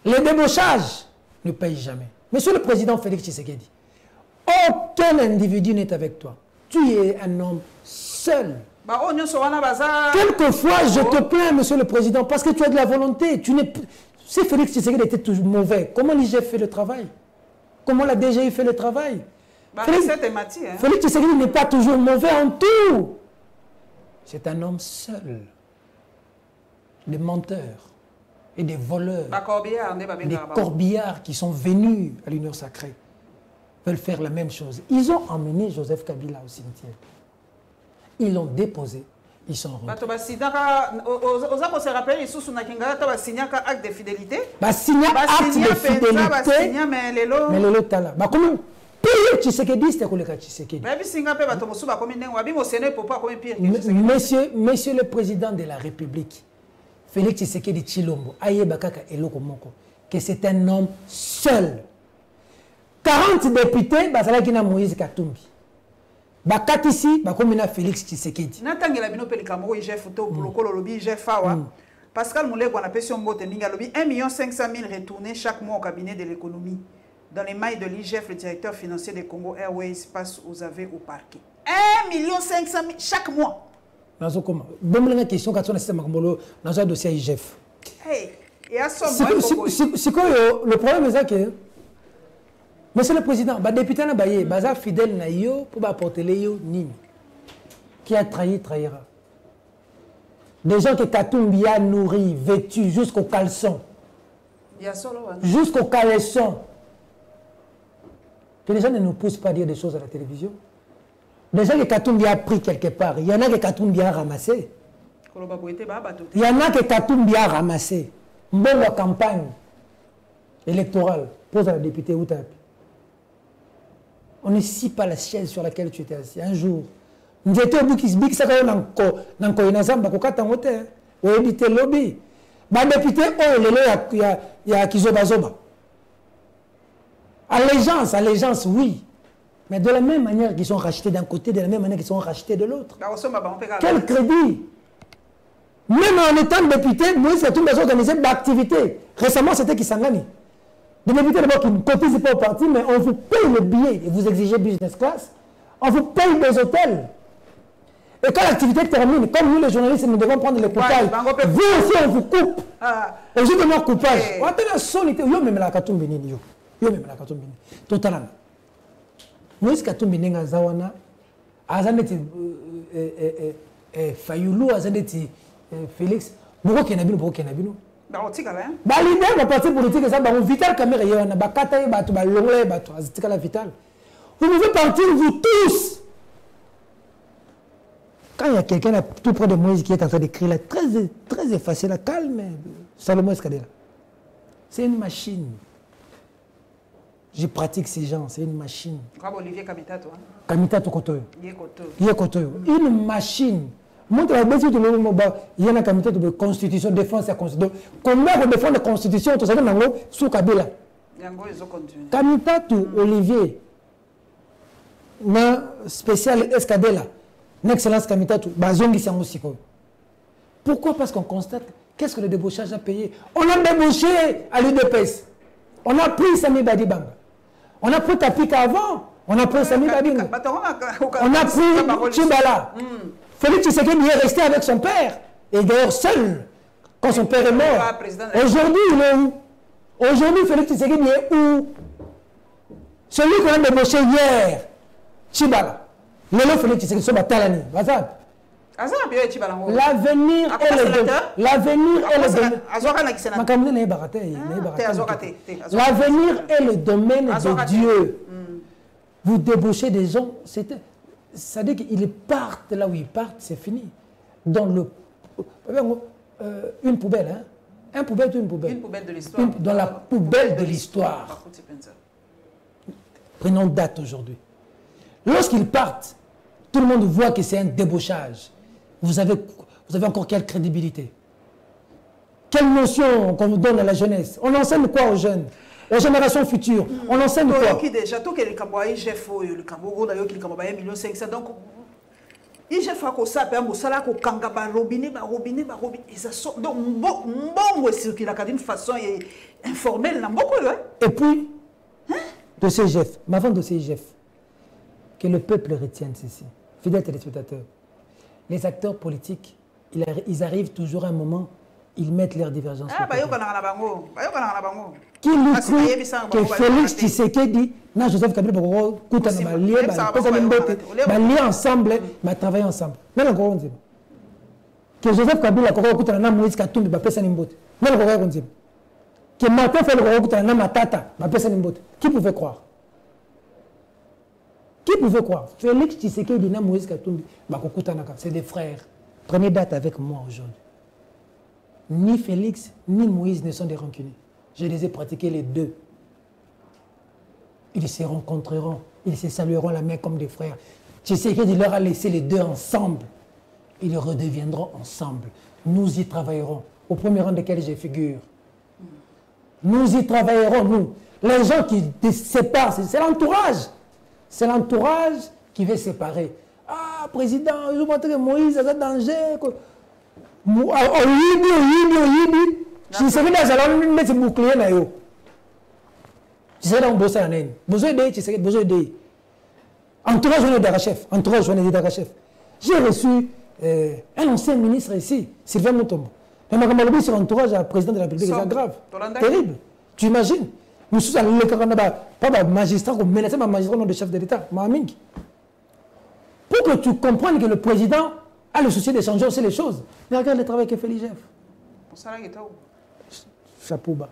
Les débauchages ne payent jamais. Monsieur le Président Félix Tshisekedi, aucun individu n'est avec toi. Tu es un homme seul. Quelquefois, je te plains, Monsieur le Président, parce que tu as de la volonté. Si Félix Tshisekedi était toujours mauvais, comment l'IGF fait le travail? Comment la DGI fait le travail? Félix Tshisekedi n'est pas toujours mauvais en tout. C'est un homme seul. Des menteurs et des voleurs, des corbillards qui sont venus à l'Union sacrée, veulent faire la même chose. Ils ont emmené Joseph Kabila au cimetière. Ils l'ont déposé. Ils sont rentrés. Acte de fidélité. Mais le tala. Comment payer Tshisekedi, c'est quoi le cas Tshisekedi? Monsieur le Président de la République, Félix Tshisekedi Tshilombo, que c'est un homme seul. 40 députés, c'est là Moïse Katumbi. Bakatisi, bakomina Félix Tshisekedi. Pascal Moulego a appelé son mot de 1 500 000 retournés chaque mois au cabinet de l'économie. Dans les mailles de l'IGF, le directeur financier de Congo Airways passe aux aveux au parquet. 1 500 000 chaque mois. Une question quand on a dans un dossier IGF. Le problème est que Monsieur le Président, les députés sont fidèles pour apporter les nini. Qui a trahi, trahira. Des gens qui Katumbi a nourri, vêtus jusqu'au caleçon. Jusqu'au caleçon. Que les gens ne nous poussent pas à dire des choses à la télévision. Des gens que Katumbi a pris quelque part. Il y en a que Katumbi a ramassé. Il y en a que Katumbi a ramassé. Bonne campagne électorale. Pose à la députée Outapi. On ne scie pas la chaise sur laquelle tu étais assis. Un jour, nous étions au Bukisbik, ça va dans Koinazamba, Kokata Mote, ou éviter lobby. Les députés, il y a Kizobazoba. Allégeance, oui. Mais de la même manière qu'ils sont rachetés d'un côté, de la même manière qu'ils sont rachetés de l'autre. Quel crédit? Même en étant député, Moïse Katumbi a organisé d'activités. Récemment, c'était Kisangani. Des députés d'abord qui ne cotisent pas au parti, mais on vous paye le billet et vous exigez business class. On vous paye des hôtels. Et quand l'activité termine, comme nous les journalistes, nous devons prendre les coupages. Vous aussi, on vous coupe. Et je demande coupage. On a la solité. Yo même la Katumbi Nini. Yo même la Katumbi Nini. Totalement. Moïse Katumbi Nenga Zawana, Azaneti Fayoulou, Azaneti Félix, Boko Kenabino, Boko Kenabino. L'idée de parti politique, c'est Vital Kamere, Bakata, Balongé, Azitika Vital. Vous pouvez partir, vous tous. Quand il y a quelqu'un tout près de Moïse qui est en train d'écrire là, très effacé, là, calme, Salomon Escadela. C'est une machine. Je pratique ces gens, c'est une machine. Comme Olivier Kamitato. Kamitato Kotoyo. Kotoyo. Une machine. Montre la bêtise de l'homme, il y a un comité de constitution, défense la constitution. Combien de défendre la constitution, tout ça, sous Kabila. Kamitato Olivier, na spécial Escadela, l'excellence Kamitato, Bazongi Sangosiko. Pourquoi? Parce qu'on constate qu'est-ce que le débauchage a payé. On a débauché à l'UDPS. On a pris Sami Badibanga. On a pris Tapika avant. On a pris Sami Badibanga. On a pris Chimbala. Félix Tshisekedi est resté avec son père. Et d'ailleurs seul, quand son père est mort. Aujourd'hui, il est où? Aujourd'hui, Félix Tshisekedi est où? Celui qu'on a débauché hier, Chibala. Lelo Félix Tshisekedi, c'est Batalani. L'avenir est le domaine. L'avenir est le domaine de Dieu. Vous débauchez des gens, ça veut dire qu'ils partent là où ils partent, c'est fini. Dans une poubelle, hein? Une poubelle de l'histoire. Dans la poubelle de l'histoire. Prenons date aujourd'hui. Lorsqu'ils partent, tout le monde voit que c'est un débauchage. Vous avez encore quelle crédibilité? Quelle notion qu'on vous donne à la jeunesse? On enseigne quoi aux jeunes? Aux générations futures? On enseigne quoi? Déjà, tout que le Cambodge, le Cambodge, le Cambodge, 1,5 million. Donc, il faut que ça soit un salaire qu'on kangaba robinet, et ça sort. Donc, bon, circule d'une façon informelle. Et puis, de CGF, mais avant de CGF, que le peuple retienne ceci, fidèles téléspectateurs. Les acteurs politiques, ils arrivent toujours à un moment, ils mettent leurs divergences. Qui lui cru que Félix Tshisekedi, non, Joseph Kabila, lié ensemble, mais travailler ensemble. Mais encore on dit que Joseph Kabila, Moïse Katumbi, que Martin fait le Matata, qui pouvait croire? Qui pouvait croire? Félix Tshisekedi et Moïse Katumbi, c'est des frères. Prenez date avec moi aujourd'hui. Ni Félix, ni Moïse ne sont des rancuniers. Je les ai pratiqués les deux. Ils se rencontreront, ils se salueront la main comme des frères. Tshisekedi leur a laissé les deux ensemble. Ils redeviendront ensemble. Nous y travaillerons. Au premier rang desquels je figure. Nous y travaillerons, nous. Les gens qui séparent, c'est l'entourage. C'est l'entourage qui veut séparer. Ah, président, je vous montre que Moïse a un danger. Si c'est venu à Zalon, c'est bouclier. Si c'est dans Bossa, besoin d'aider. Entourage d'Arachef. J'ai reçu un ancien ministre ici, Sylvain Mutombo. Mais Makamalobi, c'est l'entourage du président de la République, c'est grave. Terrible. Tu imagines? Nous sommes pas magistrat, on menace un magistrat nom de chef de l'État, Mahaming. Pour que tu comprennes que le président a le souci de changer aussi les choses. Mais regarde le travail que fait l'IGF. Chapeau bas.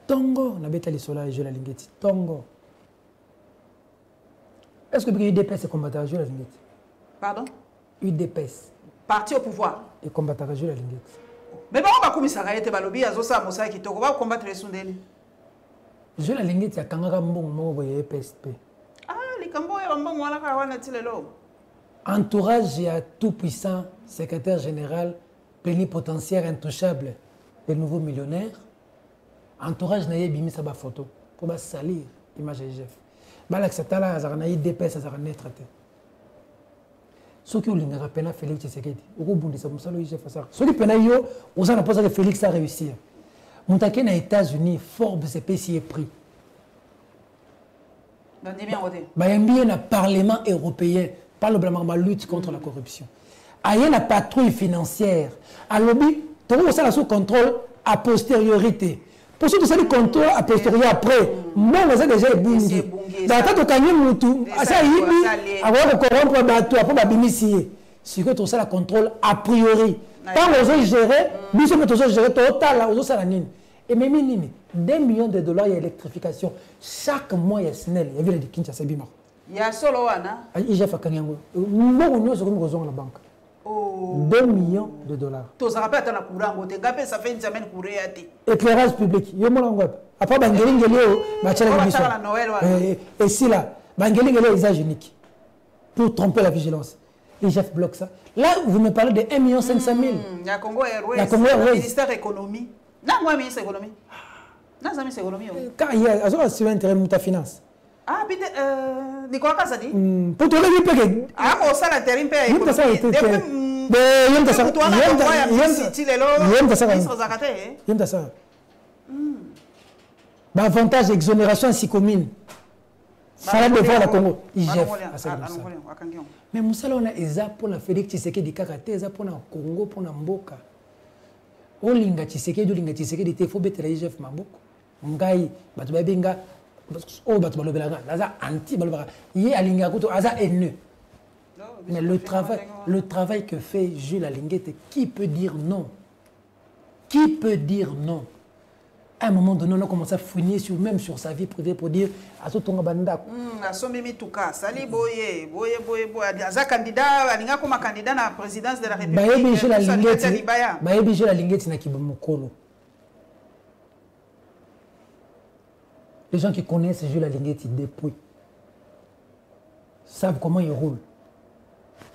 Tongo, on a bêté les solas et je la linguette. Tongo. Est-ce que l'UDPS combattra la linguette? Pardon? UDPS. Parti au pouvoir. Et combattra la linguette. Mais bon, on va commissaire te balobi azosa mosa qui toko va combattre les Soundéni. Je la linguette ya kangaka mbongo moko boye PSP. Ah, les Cambo ya mbongo wana ka wana tilelo. Entourage ya tout puissant secrétaire général plénipotentiaire intouchable des nouveaux millionnaires. Entourage na yebimi sa ba photo pour ba salir image de chef. Ba accepter la azana IDPS azana netre te. Ce qui est rappelé Félix Tshisekedi, au bout de ça, ce qui est on a posé que Félix a réussi. Mon taquet aux États-Unis, Forbes s'est payé prix. Il y a un Parlement européen, parle de la lutte contre la corruption. Il y a une patrouille financière. À lobby, tout le monde a sous contrôle a posteriorité. Pour ceux qui ont le contrôle a posteriori après, moi, j'ai déjà ébouillé. Dans le temps de Kanye Moutou, ça y est, avoir le corrompre bateau, après la bimisier. C'est que tout ça, le contrôle a priori. Quand on a géré, nous sommes tous gérés total, on a salanine. Et même 2 millions de dollars, il y a électrification. Chaque mois, il y a Snell, il y a des Kinshasa Bima. Il y a solo Wana. Il y a Fakanyango. Nous, on sommes dans la banque. 2 millions de dollars. Ça fait une semaine courir. Éclairage public. Après, Bangeling et si là, Bangeling est usage unique pour tromper la vigilance. Et Jeff bloque ça. Là, vous me parlez de 1 500 000. Il y a Congo Airways. Le ministère de l'économie. Non, moi, ministre de l'économie. Non, ça, ministre de l'économie. Car il y a sur intérêt de ta finance. Ah, puis, Nicolas Kassadi. Pour te le dire, ah, on ça l'intérim père. Avantage exonération si commune. Ça devant la Congo. Mais Moussala on a eza pour la Félix Tshisekedi Kakate, eza pour la Congo pour la Mboka. Olinga Tshisekedi olinga Tshisekedi te faut bettre IGF Maboko. Ngai batu babenga o batu balobelanga, aza anti balobaka. Yé alinga kuto aza haineux. Mais le travail que fait Jules Alinguete, qui peut dire non? Qui peut dire non? À un moment donné, on a commencé à fouiner même sur sa vie privée pour dire à ce tonga banda. Sali boye, aza candidat, alinga comme candidat à la présidence de la République. Jules Alinguete na kibomokolo. Les gens qui connaissent Jules Alinguete depuis savent comment il roule.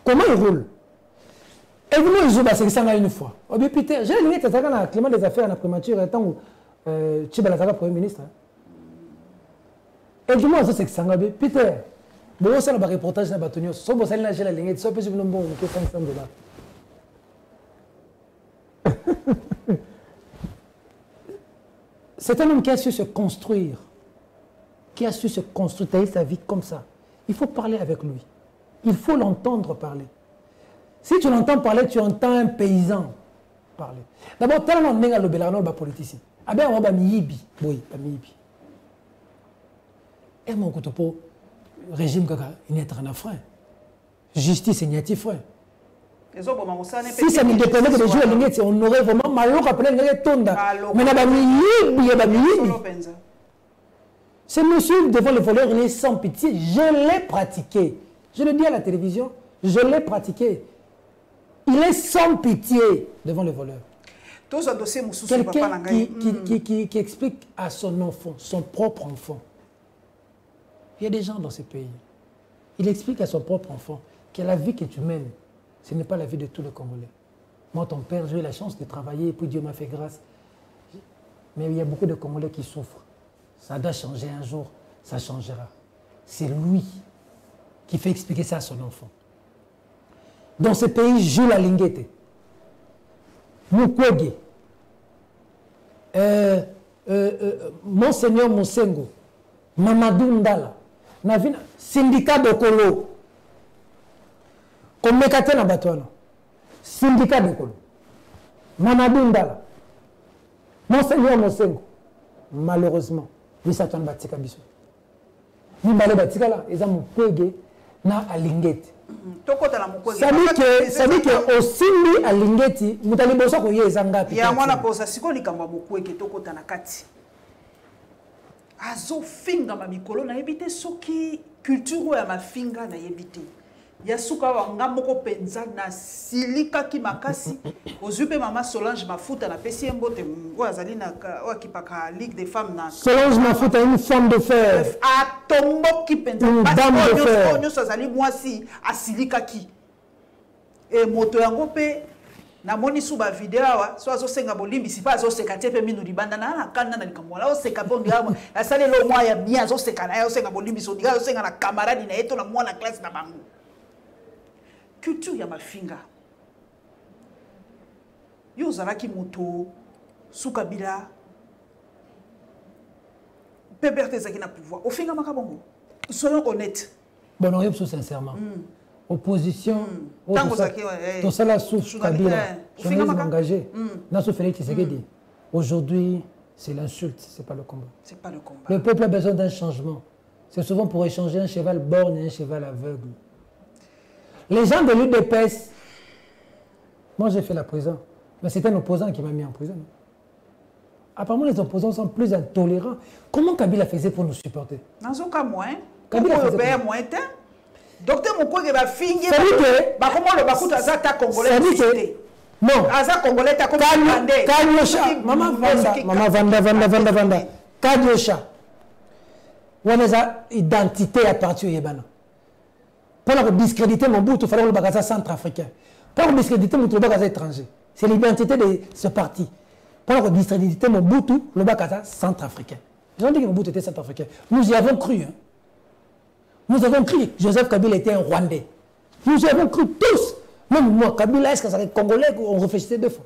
Comment il roule? Et vous nous jouez c'est ça une fois. Oh bien Peter, j'ai limite ça dans le climat des affaires en primature tant où Tchibalazaka premier ministre. Et du moins ça c'est que ça ngabé Peter. Bon ça le reportage na batonio, so bo ça na j'ai la ligne, so peut nous bon que $500. C'est un homme qui a su se construire. Qui a su se construire sa vie comme ça. Il faut parler avec lui. Il faut l'entendre parler. Si tu l'entends parler, tu entends un paysan parler. D'abord, tellement on est le Bélarno, le politicien. Ah ben, on va miyibi. Oui, pas miyibi. Et mon côté pour régime kaka, il n'est pas un frein. Justice, il n'y a pas de frein. Si ça nous dépendait que les jours, on aurait vraiment mal rappelé les tonda. Mais là, il y a miyibi. Ce monsieur devant le voleur, il est sans pitié. Je l'ai pratiqué. Je le dis à la télévision, je l'ai pratiqué. Il est sans pitié devant le voleur. Quelqu'un qui explique à son enfant, son propre enfant. Il y a des gens dans ce pays. Il explique à son propre enfant que la vie que tu mènes, ce n'est pas la vie de tous les Congolais. Moi, ton père, j'ai eu la chance de travailler, et puis Dieu m'a fait grâce. Mais il y a beaucoup de Congolais qui souffrent. Ça doit changer un jour, ça changera. C'est lui qui fait expliquer ça à son enfant. Dans ce pays, Jules Alinguete, Mukwege, Monseigneur Mosengo, Mamadou Ndala, syndicat de Kolo, comme Mekate na Batoana, syndicat de Kolo, Mamadou Ndala, Monseigneur Mosengo, malheureusement, il s'attend à Batika Bissou. Il m'a dit Batika ils ont Mukwege na Alinguete. Ça dit que aussi lui Alinguete, vous allez bosser pour y zangapi. Il y a moi la pose si ko likamba Mukwege tokota na kati. Azo finga ma mikolo na yebite soki culture ya mafinga na yebite. Ya suka wanga moko penza na silika ki makasi. Ozupe mama Solange Mafuta na pesi mbote ngo azali na wakipaka Ligue des femmes na. Solange Mafuta une femme de fer. A tombo ki penza. Une dame de fer. Onyo azali mwasi asilika ki. E moto yango pe na moni suba video wa so azosenga bolimbi si pa azoseka te pe minu libanda na kanda na likamwala oseka bondi awa asale lo mwa ya bien azoseka na azosenga bolimbi so diga azosenga na camarade na eto na mwana classe na bango. Culture ya mafinga. Yo zalaki moto Soukabila Peberte zaki na pouvoir. Au finga makabongo. Soyons honnêtes. Bon, on répond sincèrement. Opposition. Tout ça là sous Kabila. Je suis engagé. Dans ce Félix Tshisekedi. Aujourd'hui, c'est l'insulte, c'est pas le combat. C'est pas le combat. Le peuple a besoin d'un changement. C'est souvent pour échanger un cheval borgne et un cheval aveugle. Les gens de l'UDPS, moi j'ai fait la prison, mais c'est un opposant qui m'a mis en prison. Apparemment les opposants sont plus intolérants. Comment Kabila faisait pour nous supporter? Dans un cas moins, Kabila faisait moins. Docteur Mukwege va finir. Bah comment le Bakout Azata Congolais non. Aza Congolais ta comme Kanyosha, Maman Vanda. Kanyosha. On a identité à partir de Yébana. Pour discréditer mon bout, il fallait le bagage centrafricain. Pour discréditer mon bagage étranger. C'est l'identité de ce parti. Pour discréditer mon bout, le bagage centrafricain. Ils ont dit que mon bout était centrafricain. Nous y avons cru. Hein. Nous avons cru. Joseph Kabila était un Rwandais. Nous y avons cru tous. Même moi, Kabila, est-ce que ça Congolais, on réfléchissait 2 fois.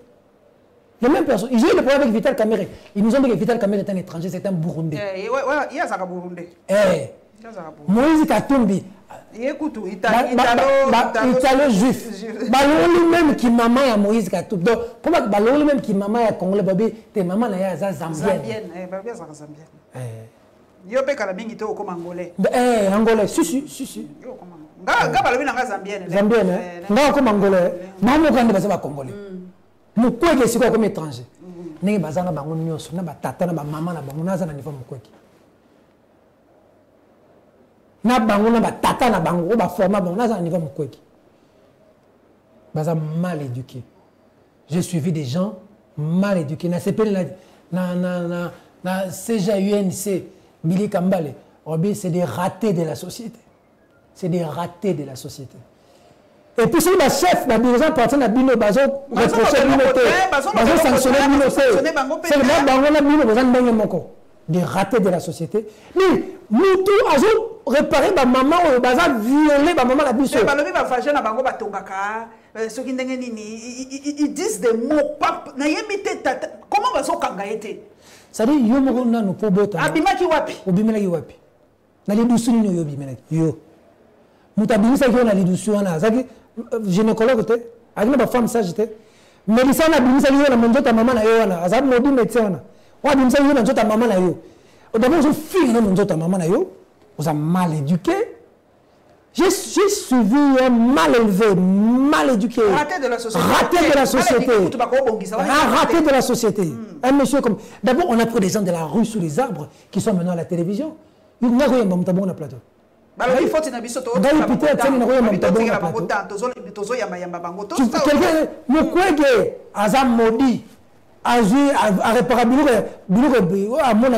Les mêmes personnes. J'ai eu le problème avec Vital Kamerhe. Ils nous ont dit que Vital Kamerhe est un étranger, c'est un Burundais. Il y a ça Burundais. Moïse Katumbi. Écoute, Italo juif. Baloli même qui maman à Moïse Katumbi. Donc, pourquoi Baloli même qui maman à Congolais, Babi, tes mamans à Zambienne. Zambienne, Babi à Zambienne. Yo pe kala mingi te au comme angolais. Angolais, si. Yo comme Nga balobi na Zambienne. Zambienne. Nga comme angolais. Maman quand on va congolais. Mukwege siko comme étranger. Ndenge bazanga bango nyonso na batata na ba maman na bango naza na niveau mukwege. Na bango na batata na bango ba forma bango naza na niveau mukwege. Baza mal éduqués. J'ai suivi des gens mal éduqués. Na CPL na CJUNC Billy Kambale. C'est des ratés de la société. C'est des ratés de la société. Et puis, c'est le chef, la dirigeante partie de Bino, Bazo, reproché Binoté, Bazo sanctionné Binoté. C'est le même Bango, Bino, Bazo Ndenge Moko. Des ratés de la société. Mais, nous tous, Azo, réparer ma maman, Bazo violer ma maman la biche. Ils disent des mots, comment Bazo Kangaete? Ça dit, yo moko na no pobota. Abimaki wapi? Obimela wapi? Na li dusu ni yo bimela. Yo. Mutabimisa yo na li dusu wana. Zaki gynécologue te. Agina ba femme sage te. Melissa na bimisa yo na monjota mama na yo wana. Azabi no bi médecin wana. Wa bimisa yo na njota mama na yo. D'abord je fille na monjota mama na yo. Vous êtes mal éduqué. J'ai suivi un mal élevé, mal éduqué. Raté de la société. Raté de la société. Raté de la société. Un monsieur comme... D'abord, on a pris des gens de la rue sous les arbres qui sont maintenant à la télévision. Il n'y a rien dans le plateau. Quelqu'un, Mukwege, Azam Modi, Azui, a réparé Bilou, à mon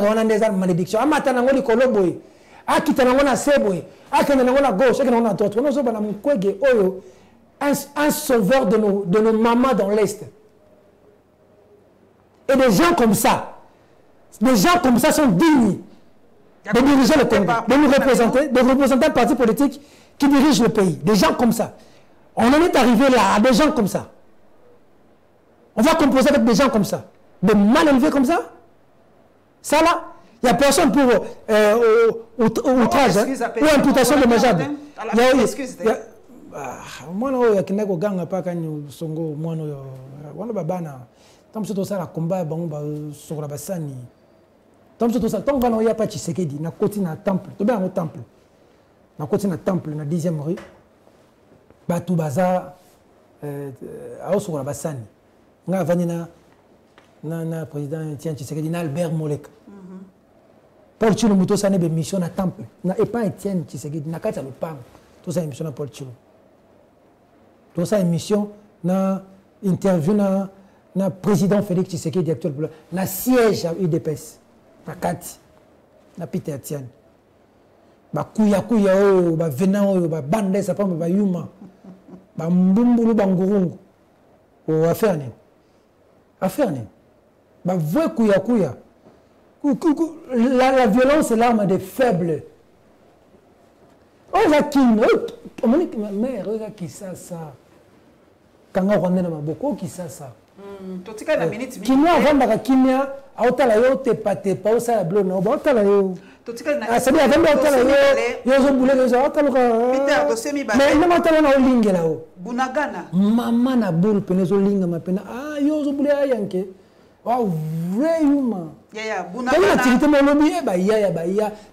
malédiction. À matin, on dit Koloboy. À qui t'en a Seboy. À qui t'en a gauche, à qui t'en a droite. On a Mukwege, un sauveur de nos mamans dans l'Est. Et des gens comme ça sont dignes de diriger le Congo, de nous représenter, de représenter un parti politique qui dirige le pays. Des gens comme ça. On en est arrivé là, à des gens comme ça. On va composer avec des gens comme ça. Des mal élevés comme ça. Ça là, il n'y a personne pour outrage ou imputation de majable. Moi, je suis un ganga pas quand songo moi no babana tam soto sala combat bango sur la basani tam soto sala tant vana ya pa Tshisekedi na koti na temple to bien au temple na koti na temple na 10e rue batu baza a sur la basani nga vani na président Etienne Tshisekedi na Albert Moleka Paul Tshilombo muto sa ne be mission na temple na et pas Etienne Tshisekedi na kati ya lupango to sa mission na Paul Tshilombo. Dans sa émission, na interview na président Félix Tshisekedi actuel pour na siège à UDPS, na Kati, na Peter Etienne. Ba kuya ba venant ba bande ça pas ba yuma. Ba mbumbulu ba ngurungu. O affaire ni. Ba vrai kuya. La violence est l'arme des faibles. Oh Jacqueline, oh ma mère, regarde qui ça. Quand on est dans ma boko qui ça. Totika na minute qui nous avons dans kimia, autala yo te pate pa osa la blona, autala yo. Totika na. Ah c'est bien, vraiment autala yo zo boule yo autala ko. Peter to semi ba. Mais non autala na olinge là o. Bunagana. Mama na boule pene zo linga mapena. Ah yo zo boule ayanke. Wow, vrai humain. Bunagana. L'activité mon lobby ba ya.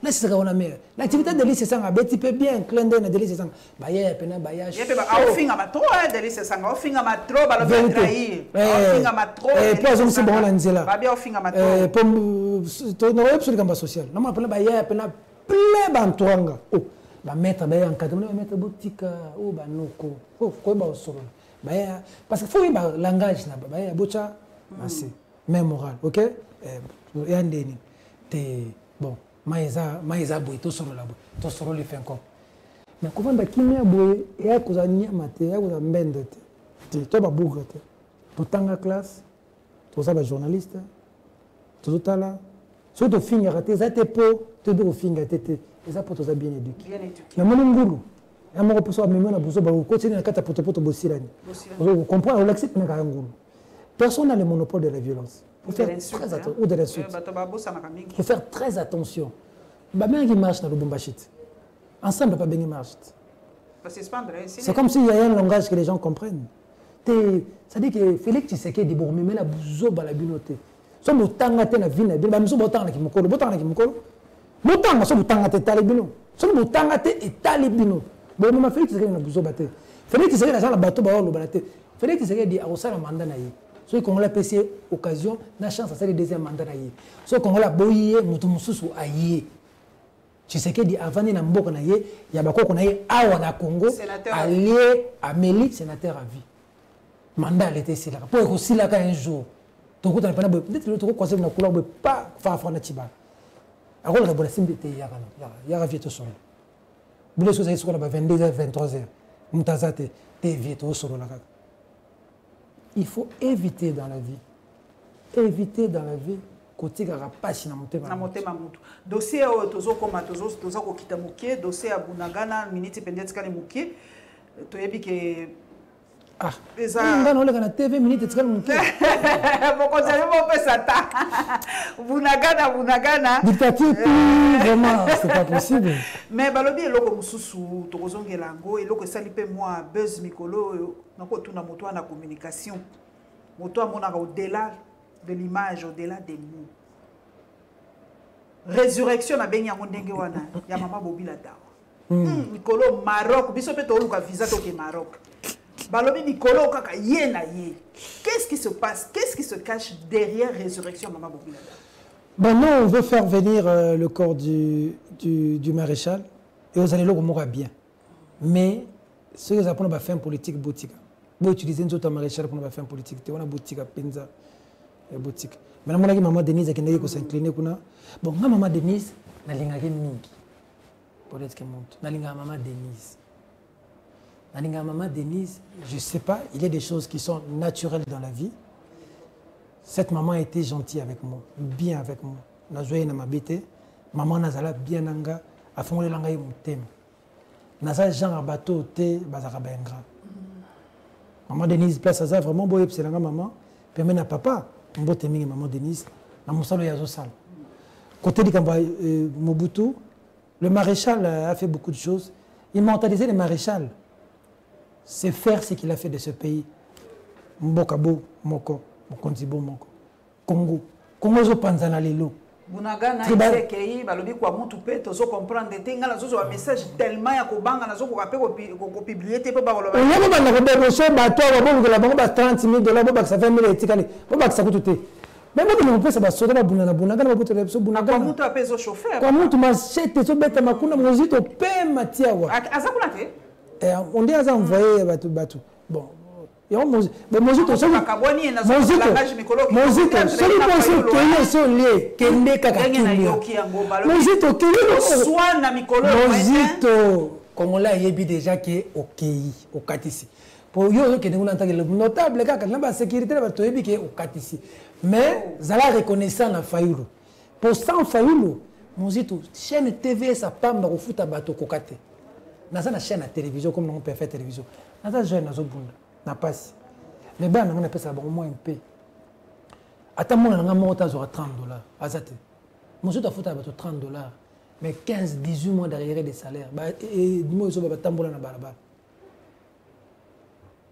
Na c'est ça qu'on a mer. L'activité de lycée ça a beti peu bien, clendé na de lycée ça. Ba ya pena ba ya. Ya pe ba au finga ma trop de lycée ça, au finga ma trop ba le trahir. Au finga ma trop. Pas on c'est bon na nzela. Ba bien au finga ma trop. Pour to no web sur le campus social. Na ma pena ba ya pena plein bantwanga. Oh, ba mettre ba encadrement, ba mettre boutique ou ba noko. Oh, ko ba osoro. Ba ya parce que faut ba langage na ba ya bocha assez. Même moral, ok? Yandeni te bon maïza boy to soro la boy to soro le fait encore mais comment ba kimia boy ya kozanya mate ya koza mbende te to ba buga te to tanga classe to za ba journaliste to tala so to finga te za te po to do finga te za po to za bien éduqué mais mon ngulu ya moko poso amemi na buzo ba continue na kata poto bosilani vous comprenez on l'accepte na ngulu personne n'a le monopole de la violence faut faire très attention ou de l'insulte faut faire très attention ba mengi marche na Lubumbashi ensemble pas bien marche c'est comme s'il y a un langage que les gens comprennent ça dit que Félix Tshisekedi bon mais la buzo ba la binote so motanga te na vina ba miso botanga na kimokolo motanga so motanga te talibino so motanga te etalibino bon ma Félix Tshisekedi na buzo ba te Félix Tshisekedi na bato ba lo ba te Félix Tshisekedi a osala mandat na ye so ko ngola pesi occasion na chance à faire le deuxième mandat na ye so ko ngola boye mutu mususu aye Tshisekedi avant na mboka na ye ya bakoko na ye awa na Congo allié Amélie sénateur à vie mandat elle était ici là pour que si là un jour donc on a pas peut-être le truc conseil na couleur pas faire na tiba alors la bonne simple ya ravi to solo bule so ça sur la 22h 23h mutazate te vie to solo la il faut éviter dans la vie côté rapashi na motema mutu dossier tozo koma tozo ko kita mukie dossier abunagana minute pendeti kale mukie to yebi ke on a la TV minute tu mukie boko zali mo pesa ta bunagana dictature vraiment c'est pas possible mais balobi eloko mususu tokozongela ngo eloko sali pe moi buzz mikolo nako tuna moto na communication moto amonaka au-delà de l'image, au-delà des mots. Résurrection na bengi yango ndenge wana ya mama Bobila Dawa. Nikolo Maroc, biso pe to luka visa to ke Maroc. Balobi Nikolo kaka ye na ye. Qu'est-ce qui se passe? Qu'est-ce qui se cache derrière résurrection mama Bobila Dawa? Ben non, on veut faire venir le corps du maréchal et aux allez le mourra bien. Mais ceux qui apprennent à faire une politique boutique. Vous utilisez une autre maréchal pour faire une politique. On a boutique à Penza. Boutique. Mais la maman Denise qui n'a s'incliner kuna. Bon, ma maman Denise n'a l'ingé mingi. Peut-être qu'elle monte. N'a l'ingé maman Denise. N'a l'ingé maman Denise. Je sais pas. Il y a des choses qui sont naturelles dans la vie. Cette maman a été gentille avec moi, bien avec moi. N'a joué na ma bête. Maman n'a bien nanga. A fond le langage mutem. N'a pas genre à bateau té bazara bengra. Maman Denise place à ça vraiment beau c'est la maman. Puis maintenant papa. Mbote mingi maman Denise na musalo ya zosala côté de Kamba Mobutu le maréchal a fait beaucoup de choses immortaliser le maréchal c'est faire ce qu'il a fait de ce pays Mbokabo moko Mokonzibo moko Congo zo panzana lelo Bunagana isekei balobi kwa mutu pe tozo comprendre te ngala zozo wa message tellement ya kobanga nazo ko kape ko publier te pe ba koloba. On yaba na ko beboso bato ba bongo la bango ba $30,000 ba ça 20,000 etikali. Ba ça coûte te. Mais moi on peut ça ba soda ba bunana ba boto leso bunagana. Kwa mutu apezo chauffeur. Kwa mutu machete so beta makuna mozito pe matiawa. Azakuna te? On dit aza envoyer bato. Bon. Mozito, celui Congolais yebi déjà que au Katisi. Pour yo que nous entendons le notable car la sécurité va to yebi que au Katisi. Mais zala reconnaissant na Fayulu. Pour sans Fayulu, Mozito chaîne TV sa pamba au foot bato kokate. Na sa chaîne à télévision comme on peut faire télévision. Na sa jeune na zo bunda. Na passe. Mais ben on appelle ça au moins un peu. Attends mon nga monta sur $30. Azate. Mozito a foot bato $30. Mais 15-18 mois d'arriéré des salaires. Et dis-moi, ils sont tambola na barabara.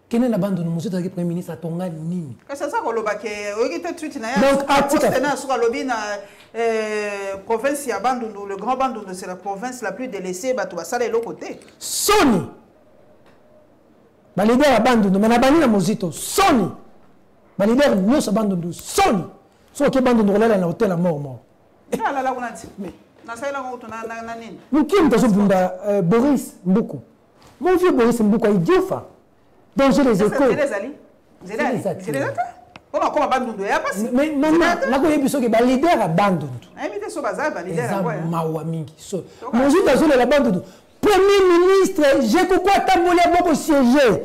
Quel est la bande de nous, monsieur le Premier ministre, à Tonga Nini? C'est ça qu'on l'a baqué. Donc, province, le grand Bandundu, c'est la province la plus délaissée, bah, tu vas saler l'autre côté. Sony! L'idée à Bandundu, mais la banine à Mozito, Sony! L'idée à nous, à Bandundu, Sony! Sauf que Bandundu, là, il y a un hôtel à mort. Ah là là, on a dit. Boris Mboukou. Mon vieux Boris Mboukou est Diofa. Donc je les écoute. Mais maman, là où il y a un leader à Bandundu. Mon vieux Boris à Bandundu. Premier ministre, j'ai quoi tamboulé beaucoup siéger.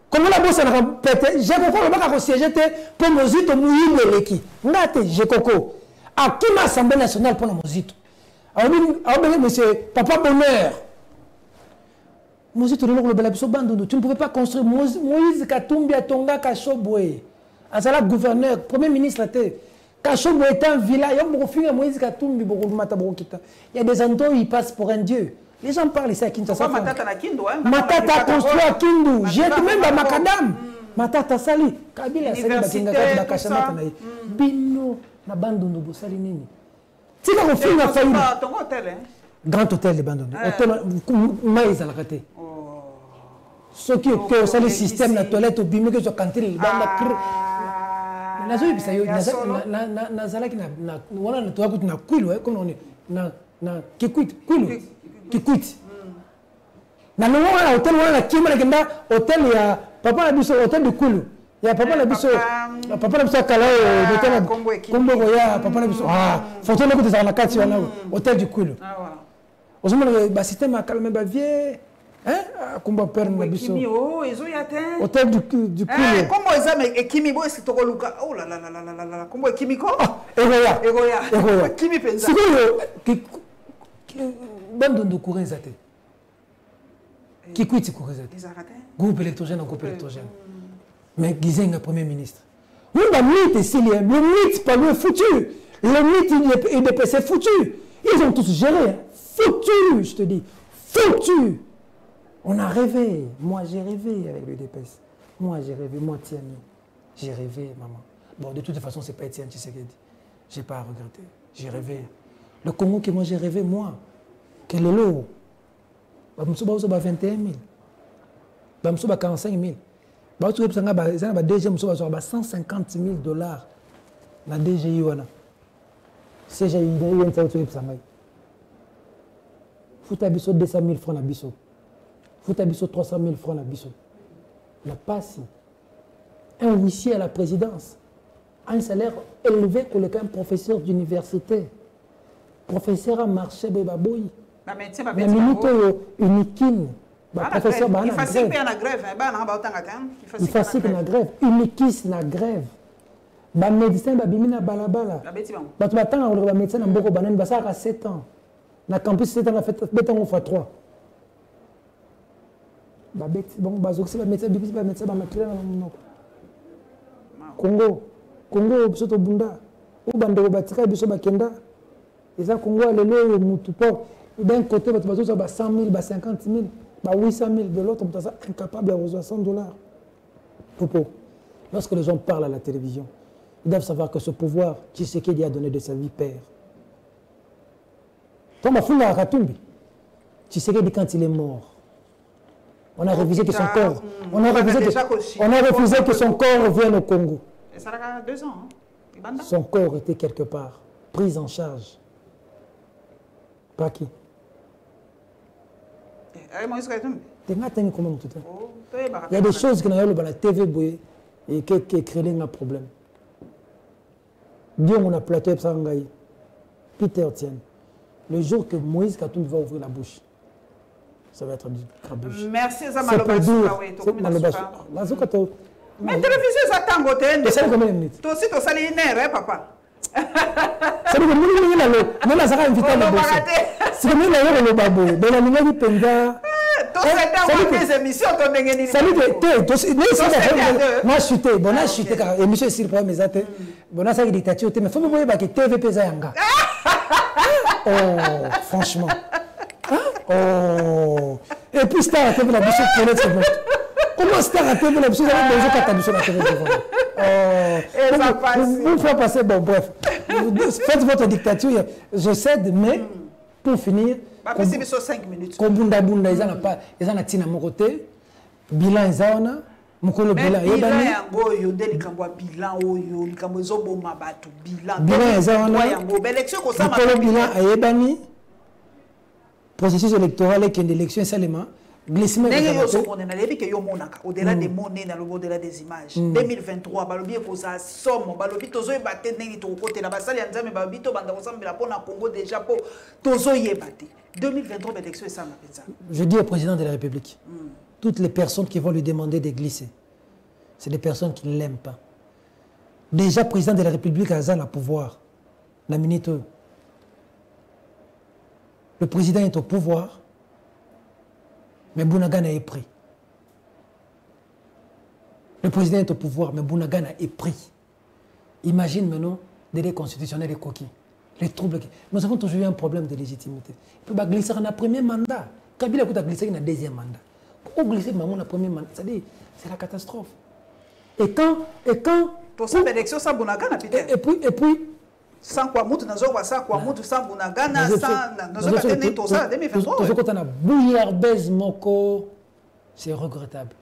Comment la bosse a répété, j'ai quoi siéger pour Mozito Mouille Leki. Nate, j'ai coco. À qui l'Assemblée nationale pour la Mozito? Alors, monsieur Papa Bonheur, Moïse tu ne pouvais pas construire. Moïse Katumbi Atonga Kachobwe. Azala gouverneur, premier ministre. Kachobwe est un village. Il y a des endroits où il passe pour un dieu. Les gens parlent ici à Kinshasa. Matata a construit à Kindu. J'ai même à Makadam. Matata Sali. Kabila Sali Bakinga Bakashamata. Bino na Bandundu Bosali Nini. Tika Rofin a failli. Grand hôtel de Bandundu. Hôtel Maïs à la raté. Ceux qui ont le système, la toilette, au bimé que je cantine, dans la crue. Nazalaki na wana na tuaku na kwilu comme on est na kikwit na no wana hotel wana kima na kenda hotel ya papa na biso hotel de kwilu ya papa na biso kala hotel kombo ya papa na biso photo na kuta na kati wana hotel du kwilu ozomona ba système akalme ba vie. Hein? Comment père Nabiso? Hôtel du Koulo. Comment ils aiment Ekimi Bo est-ce que tu as oh là là là là là là comment Ekimi ko? Egoya. Ekimi penza. C'est que Bandondo Kourezate. Qui quitte Kourezate? Groupe électrogène. Mais Gizenga premier ministre. Oui, le mythe ici, le mythe pas le foutu. Le mythe il c'est foutu. Ils ont tous géré. Foutu, je te dis. Foutu. On a rêvé. Moi, j'ai rêvé avec le DPS. Moi, j'ai rêvé. Moi, Tiani. J'ai rêvé, maman. Bon, de toute façon, ce n'est pas Etienne Tshisekedi. Je n'ai pas à regretter. J'ai rêvé. Le Congo que moi, j'ai rêvé, moi. Quel est l'eau? Bamsouba 21 000. Bamsouba 45 000. Bamsouba 150 000 dollars. La DGI, voilà. C'est j'ai eu un peu Fouta biso 200 000 francs na biso. Fouta biso 300 000 francs na biso. La passe. Un huissier à la présidence. Un salaire élevé pour le professeur d'université. Professeur à marché Bebaboui. La minute uniquine. Professeur il facile la grève. Il facile la grève. Unikis la grève. Les médecins babimina balabala. Batu batanga on médecin na mboko banane basaka 7 ans. Na campus 7 ans la fête betango fois 3. Babeti bon bazoxi ba médecin bibisi ba médecin ba makila na monoko. Congo biso to bunda. O bandeko batika biso bakenda. Eza Congo lelo mutu po. D'un côté batu bazo ba 100 000 ba 50 000 ba 800 000 de l'autre on est incapable de recevoir $100. Popo. Lorsque les gens parlent à la télévision, ils doivent savoir que ce pouvoir, Tshisekedi a donné de sa vie père. Comme Afuna Katumbi, Tshisekedi quand il est mort, on a refusé que son corps, on a refusé que son corps vienne au Congo. Et ça a 2 ans. Hein? Son corps était quelque part, pris en charge. Par qui? Il y a des choses qui n'ont pas la TV et qui créent un problème. Dieu, on a platé Psangaï. Peter Tienne. Le jour que Moïse Katumbi va ouvrir la bouche, ça va être du crabuche. Merci, ça m'a Mais télévision, ça tango. Tu sais combien de minutes? Toi aussi, tu as une heure, hein, papa? C'est que nous avons invité le boss. C'est que nous avons le babou. Mais la lumière du Penda. Salut, moi chuté, bon là chuté car émission sur problème mes athées. Bon là ça qui dictature mais faut me voir que TV pesa yanga. Oh, franchement. Oh. Et puis Star TV la biche connaître ce mot. Comment Star TV la biche avec des autres attention la TV devant. Oh. Et ça passe. Vous faites passer bon bref. Faites votre dictature, je cède mais pour finir c'est 5 minutes. Comme Bunda, ils n'ont pas tina mon côté. Bilan, ils ont mukolo bilan. Bilan, processus électoral et l'élection seulement. Glissement. Au-delà des monnaies, au-delà des images. 2023, balobi koza somme, balobi tozo yebate ndenge to côté na basali ya nzambe balobi to banda kosambela pona Congo déjà po tozo yebate. 2023 l'élection est ça ma penza. Je dis au président de la République, toutes les personnes qui vont lui demander de glisser, c'est des personnes qui ne l'aiment pas. Déjà président de la République a le pouvoir. La minute. Le président est au pouvoir. mais Bounagana est pris. Le président est au pouvoir, mais Bounagana est pris. Imagine maintenant délai constitutionnel et coquilles. Les troubles. Nous avons toujours eu un problème de légitimité. Il peut glisser dans le premier mandat. Kabila a glissé dans le deuxième mandat. Pour glisser dans le premier mandat, c'est la catastrophe. Et quand pour cette élection, ça Bounagana peut-être. Et puis sans quoi moutou nazo kwa sans quoi moutou sans Bounagana sans nazo ka tene to ça 2023. Quand on a bouillardise moko, c'est regrettable.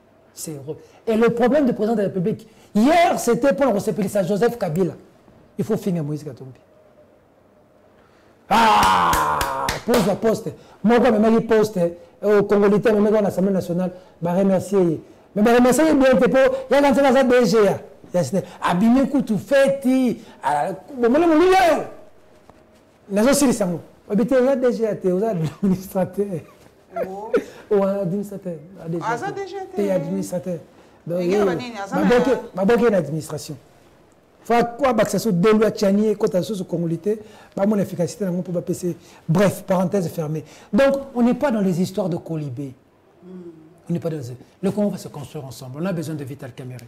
Et le problème du président de la République, hier c'était pour recevoir ça Joseph Kabila. Il faut finir Moïse Katumbi. Ah, pose la poste. Moi quand même il poste au Congolais, même dans l'Assemblée nationale, bah remercier. Mais bah remercier bien que pour il y a quand ça DGA. Abîmer tout fait bon moi mon lieu nazo silisango obité ya DGA te aux administrateurs ou administrateur administrateur donc baboke l'administration faut quoi baxaso de loi tchanier quand ça sur congolité ba mon efficacité pour pas passer bref parenthèse fermée. Donc on n'est pas dans les histoires de colibé. On n'est pas dans le Congo va se construire ensemble. On a besoin de Vital Kamerhe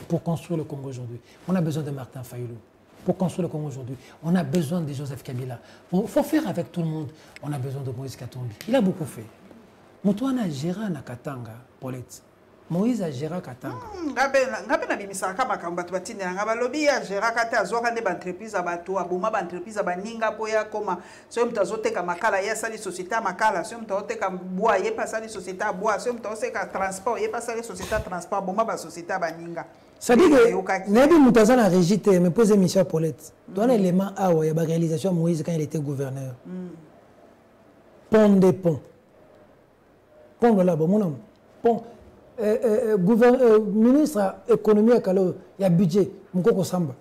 pour construire le Congo aujourd'hui. On a besoin de Martin Fayulu pour construire le Congo aujourd'hui. On a besoin de Joseph Kabila. Il faut faire avec tout le monde. On a besoin de Moïse Katumbi. Il a beaucoup fait. Moutouana a géré na Katanga, Paulette. Moïse a géré Katanga. Ngabe na bimisaka makambo batu batindela ngaba lobby a géré Katanga azoka ne ba entreprise abatu abuma ba entreprise baninga poya koma so mtazoteka makala ya sali société makala so mtazoteka bois ye pas sali société bois so mtazoteka transport ye pas sali société transport boma ba société baninga. Ça dit que Nabi Moutazana a régité, me pose Michel Paulette. Dans l'élément A, il y a la réalisation de Moïse quand il était gouverneur. Pont des ponts. Pont de là-bas, mon homme. Pont. Ministre économie à Kalo, il y a budget. Mukoko Samba.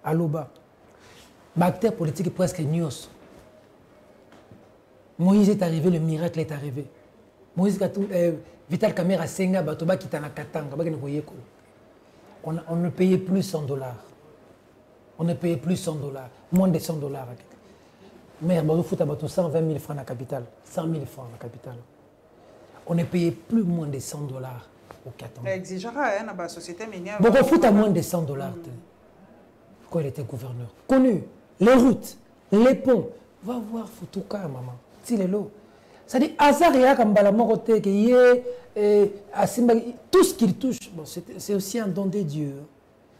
À Loba. Acteur politique presque news. Moïse est arrivé, le miracle est arrivé. Moïse Vital Kamerhe a Senga, Batoba qui est en Katanga. On ne payait plus $100. On ne payait plus $100. Moins de $100. Mais on fout à 120 000 francs dans la capitale. 100 000 francs dans la capitale. On ne payait plus moins de $100 au Katanga. Exigera dans la société minière. Donc on fout à moins de $100. Quand il était gouverneur. Connu. Les routes, les ponts. Va voir Futuka, maman. Si les lots. C'est-à-dire, Azaria Kambalamorote, tout ce qu'il touche, bon, c'est aussi un don de Dieu.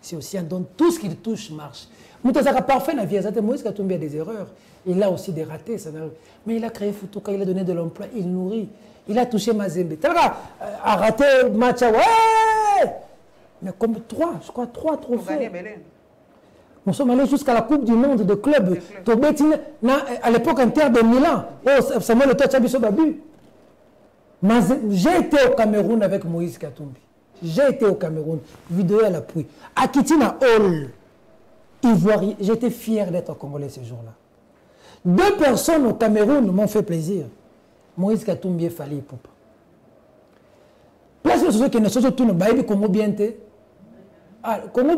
C'est aussi un don. Tout ce qu'il touche marche. Moutazaka parfait, la vie, Moïse Katumbi a des erreurs. Il a aussi des ratés. Mais il a créé Futuka, il a donné de l'emploi, il nourrit. Il a touché Mazembe. Talaka a raté Macha. Ouais! Mais comme 3 trophées. Nous sommes allés jusqu'à la Coupe du Monde de club. À l'époque Inter de Milan. Oh, Samuel Le Tachabiso Babu. J'ai été au Cameroun avec Moïse Katumbi. J'ai été au Cameroun. Vidéo à l'appui. À Kitina Hall, Ivoirien. J'étais fier d'être Congolais ce jour-là. 2 personnes au Cameroun m'ont fait plaisir. Moïse Katumbi et Fali Poupa. Place ceux qui ne sont tous nos baïbes Congo bienté. Ah, le Congo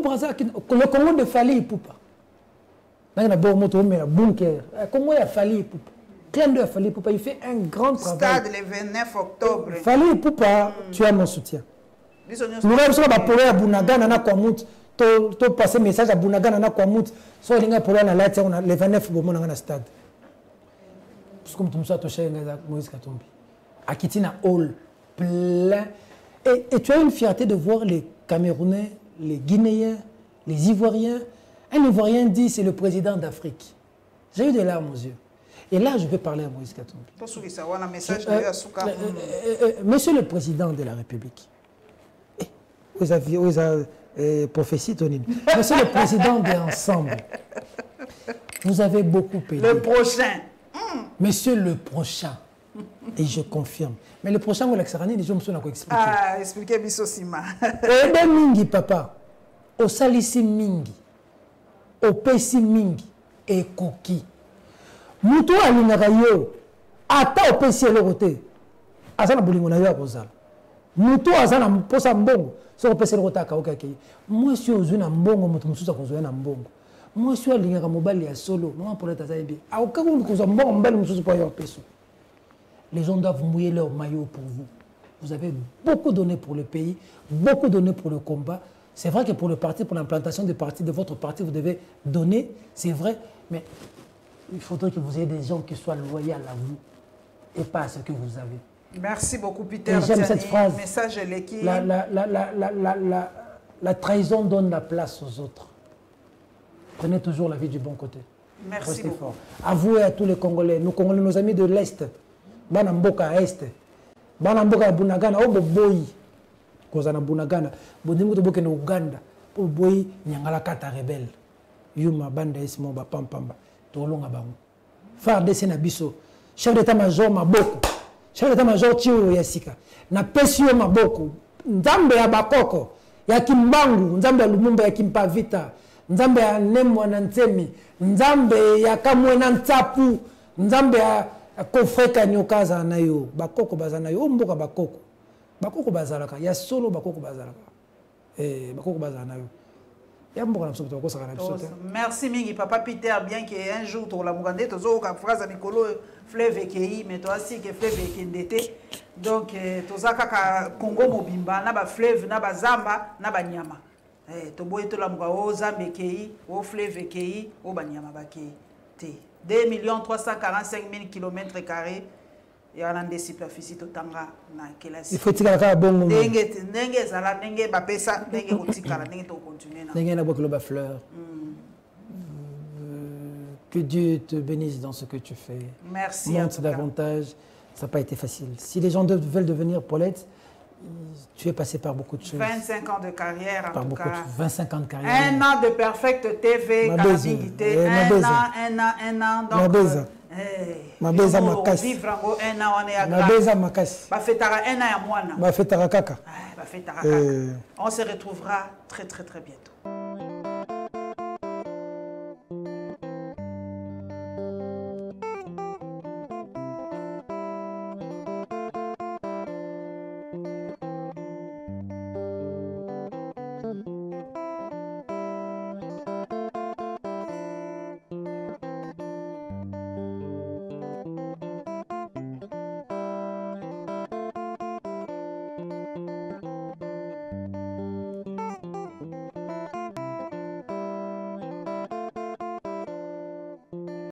de Fali Poupa. Il y a un bunker. Comment il a Fali Poupa? Clin de Fali Poupa, il fait un grand travail. Stade le 29 octobre. Fali Poupa, tu as mon soutien. Nous avons parlé à Bounagana na Kwamout. Tu passer message à Bounagana na Kwamout. So linga pour la lettre le 29 au stade. Parce que comme tu as touché Moïse Katumbi. À Kitina Hall, plein. Et tu as une fierté de voir les Camerounais, les Guinéens, les Ivoiriens. Un Ivoirien dit c'est le président d'Afrique. J'ai eu des larmes aux yeux. Et là, je vais parler à Moïse Katumbi. Monsieur le président de la République, vous avez prophétie, Tony. Monsieur le président de l'ensemble, vous avez beaucoup payé. Le prochain. Monsieur le prochain. Et je confirme. Mais le prochain, vous l'expliquez, les gens me sont expliquer. Ah, expliquez Bissosima. Eh bien, Mingi, papa. Au Salisi Mingi. Au Pessi Mingi. Et Koki. Moutou Alinagayo. Ata au Pessi et le roté. Azana Boulingonayo à Rosal. Moutou Azana Posa Mbongo. So au Pessi et le roté à Kaokaki. Moi, je suis aux unes à Mbongo, Moutou Moussousa Kozoyan à Mbongo. Moi, je suis à Lingaka Mobali à Solo. Moi, pour être à Zaïbi. À aucun moment, nous avons Mbongo Mbali Moussousa pour y avoir Pesso. Les gens doivent mouiller leur maillot pour vous. Vous avez beaucoup donné pour le pays, beaucoup donné pour le combat. C'est vrai que pour le parti, pour l'implantation de votre parti, vous devez donner, c'est vrai, mais il faudrait que vous ayez des gens qui soient loyaux à vous et pas à ce que vous avez. Merci beaucoup, Peter. J'aime cette phrase. Message l'équipe. La trahison donne la place aux autres. Prenez toujours la vie du bon côté. Merci Restez beaucoup. fort. Avouez à tous les Congolais, nos amis de l'Est, Banamboka à Est, Banamboka à Bunagana, oh boy, Kozana Bunagana, Bonimuto Boke na Uganda, oh boy, Nyangala Kata rebelle, Yuma Banda Esmo Bapampamba, Tolonga Bango. FARDC na biso, chef d'état-major Maboko, chef d'état-major Tio Yasika, na pesio Maboko, Nzambe ya Bakoko, ya Kimbangu, Nzambe ya Lumumba ya Kimpavita, Nzambe ya Nemwa na Ntemi, Nzambe ya Kamwe na Ntapu, Nzambe ya Kofreka Nyokaza na yo, Bakoko bazana yo, mboka Bakoko. Bakoko bazalaka, ya solo Bakoko bazalaka. Bakoko bazana yo. Ya mboka na biso to ko saka na biso. Merci mingi papa Peter, bien que un jour to la mugande to zo ka phrase mikolo fleuve ekei mais to asi que fleuve ekendete. Donc to zaka ka Congo mobimba na ba fleuve na ba zamba na ba nyama. To boye to la muga o zamba ekei, o fleuve ekei, o ba nyama bakei. Te 2 345 000 km². Il y a un superficie totanga na kelasi. Il faut tirer la bonne moment. Nenge zala nenge ba pesa nenge kotikala nenge to continuer na. Nenge na bokolo ba fleur. Que Dieu te bénisse dans ce que tu fais. Merci. Monte davantage. Ça n'a pas été facile. Si les gens veulent devenir Paulette, tu es passé par beaucoup de choses. 25 ans de carrière, en tout cas. 25 ans de carrière. Un an de Perfect TV, Carabigité. Un an. Donc, Mabeza makasi. Vivre un an, on est à Mabeza makasi. Bafetara un an à moi. Bafetara kaka. On se retrouvera très bientôt.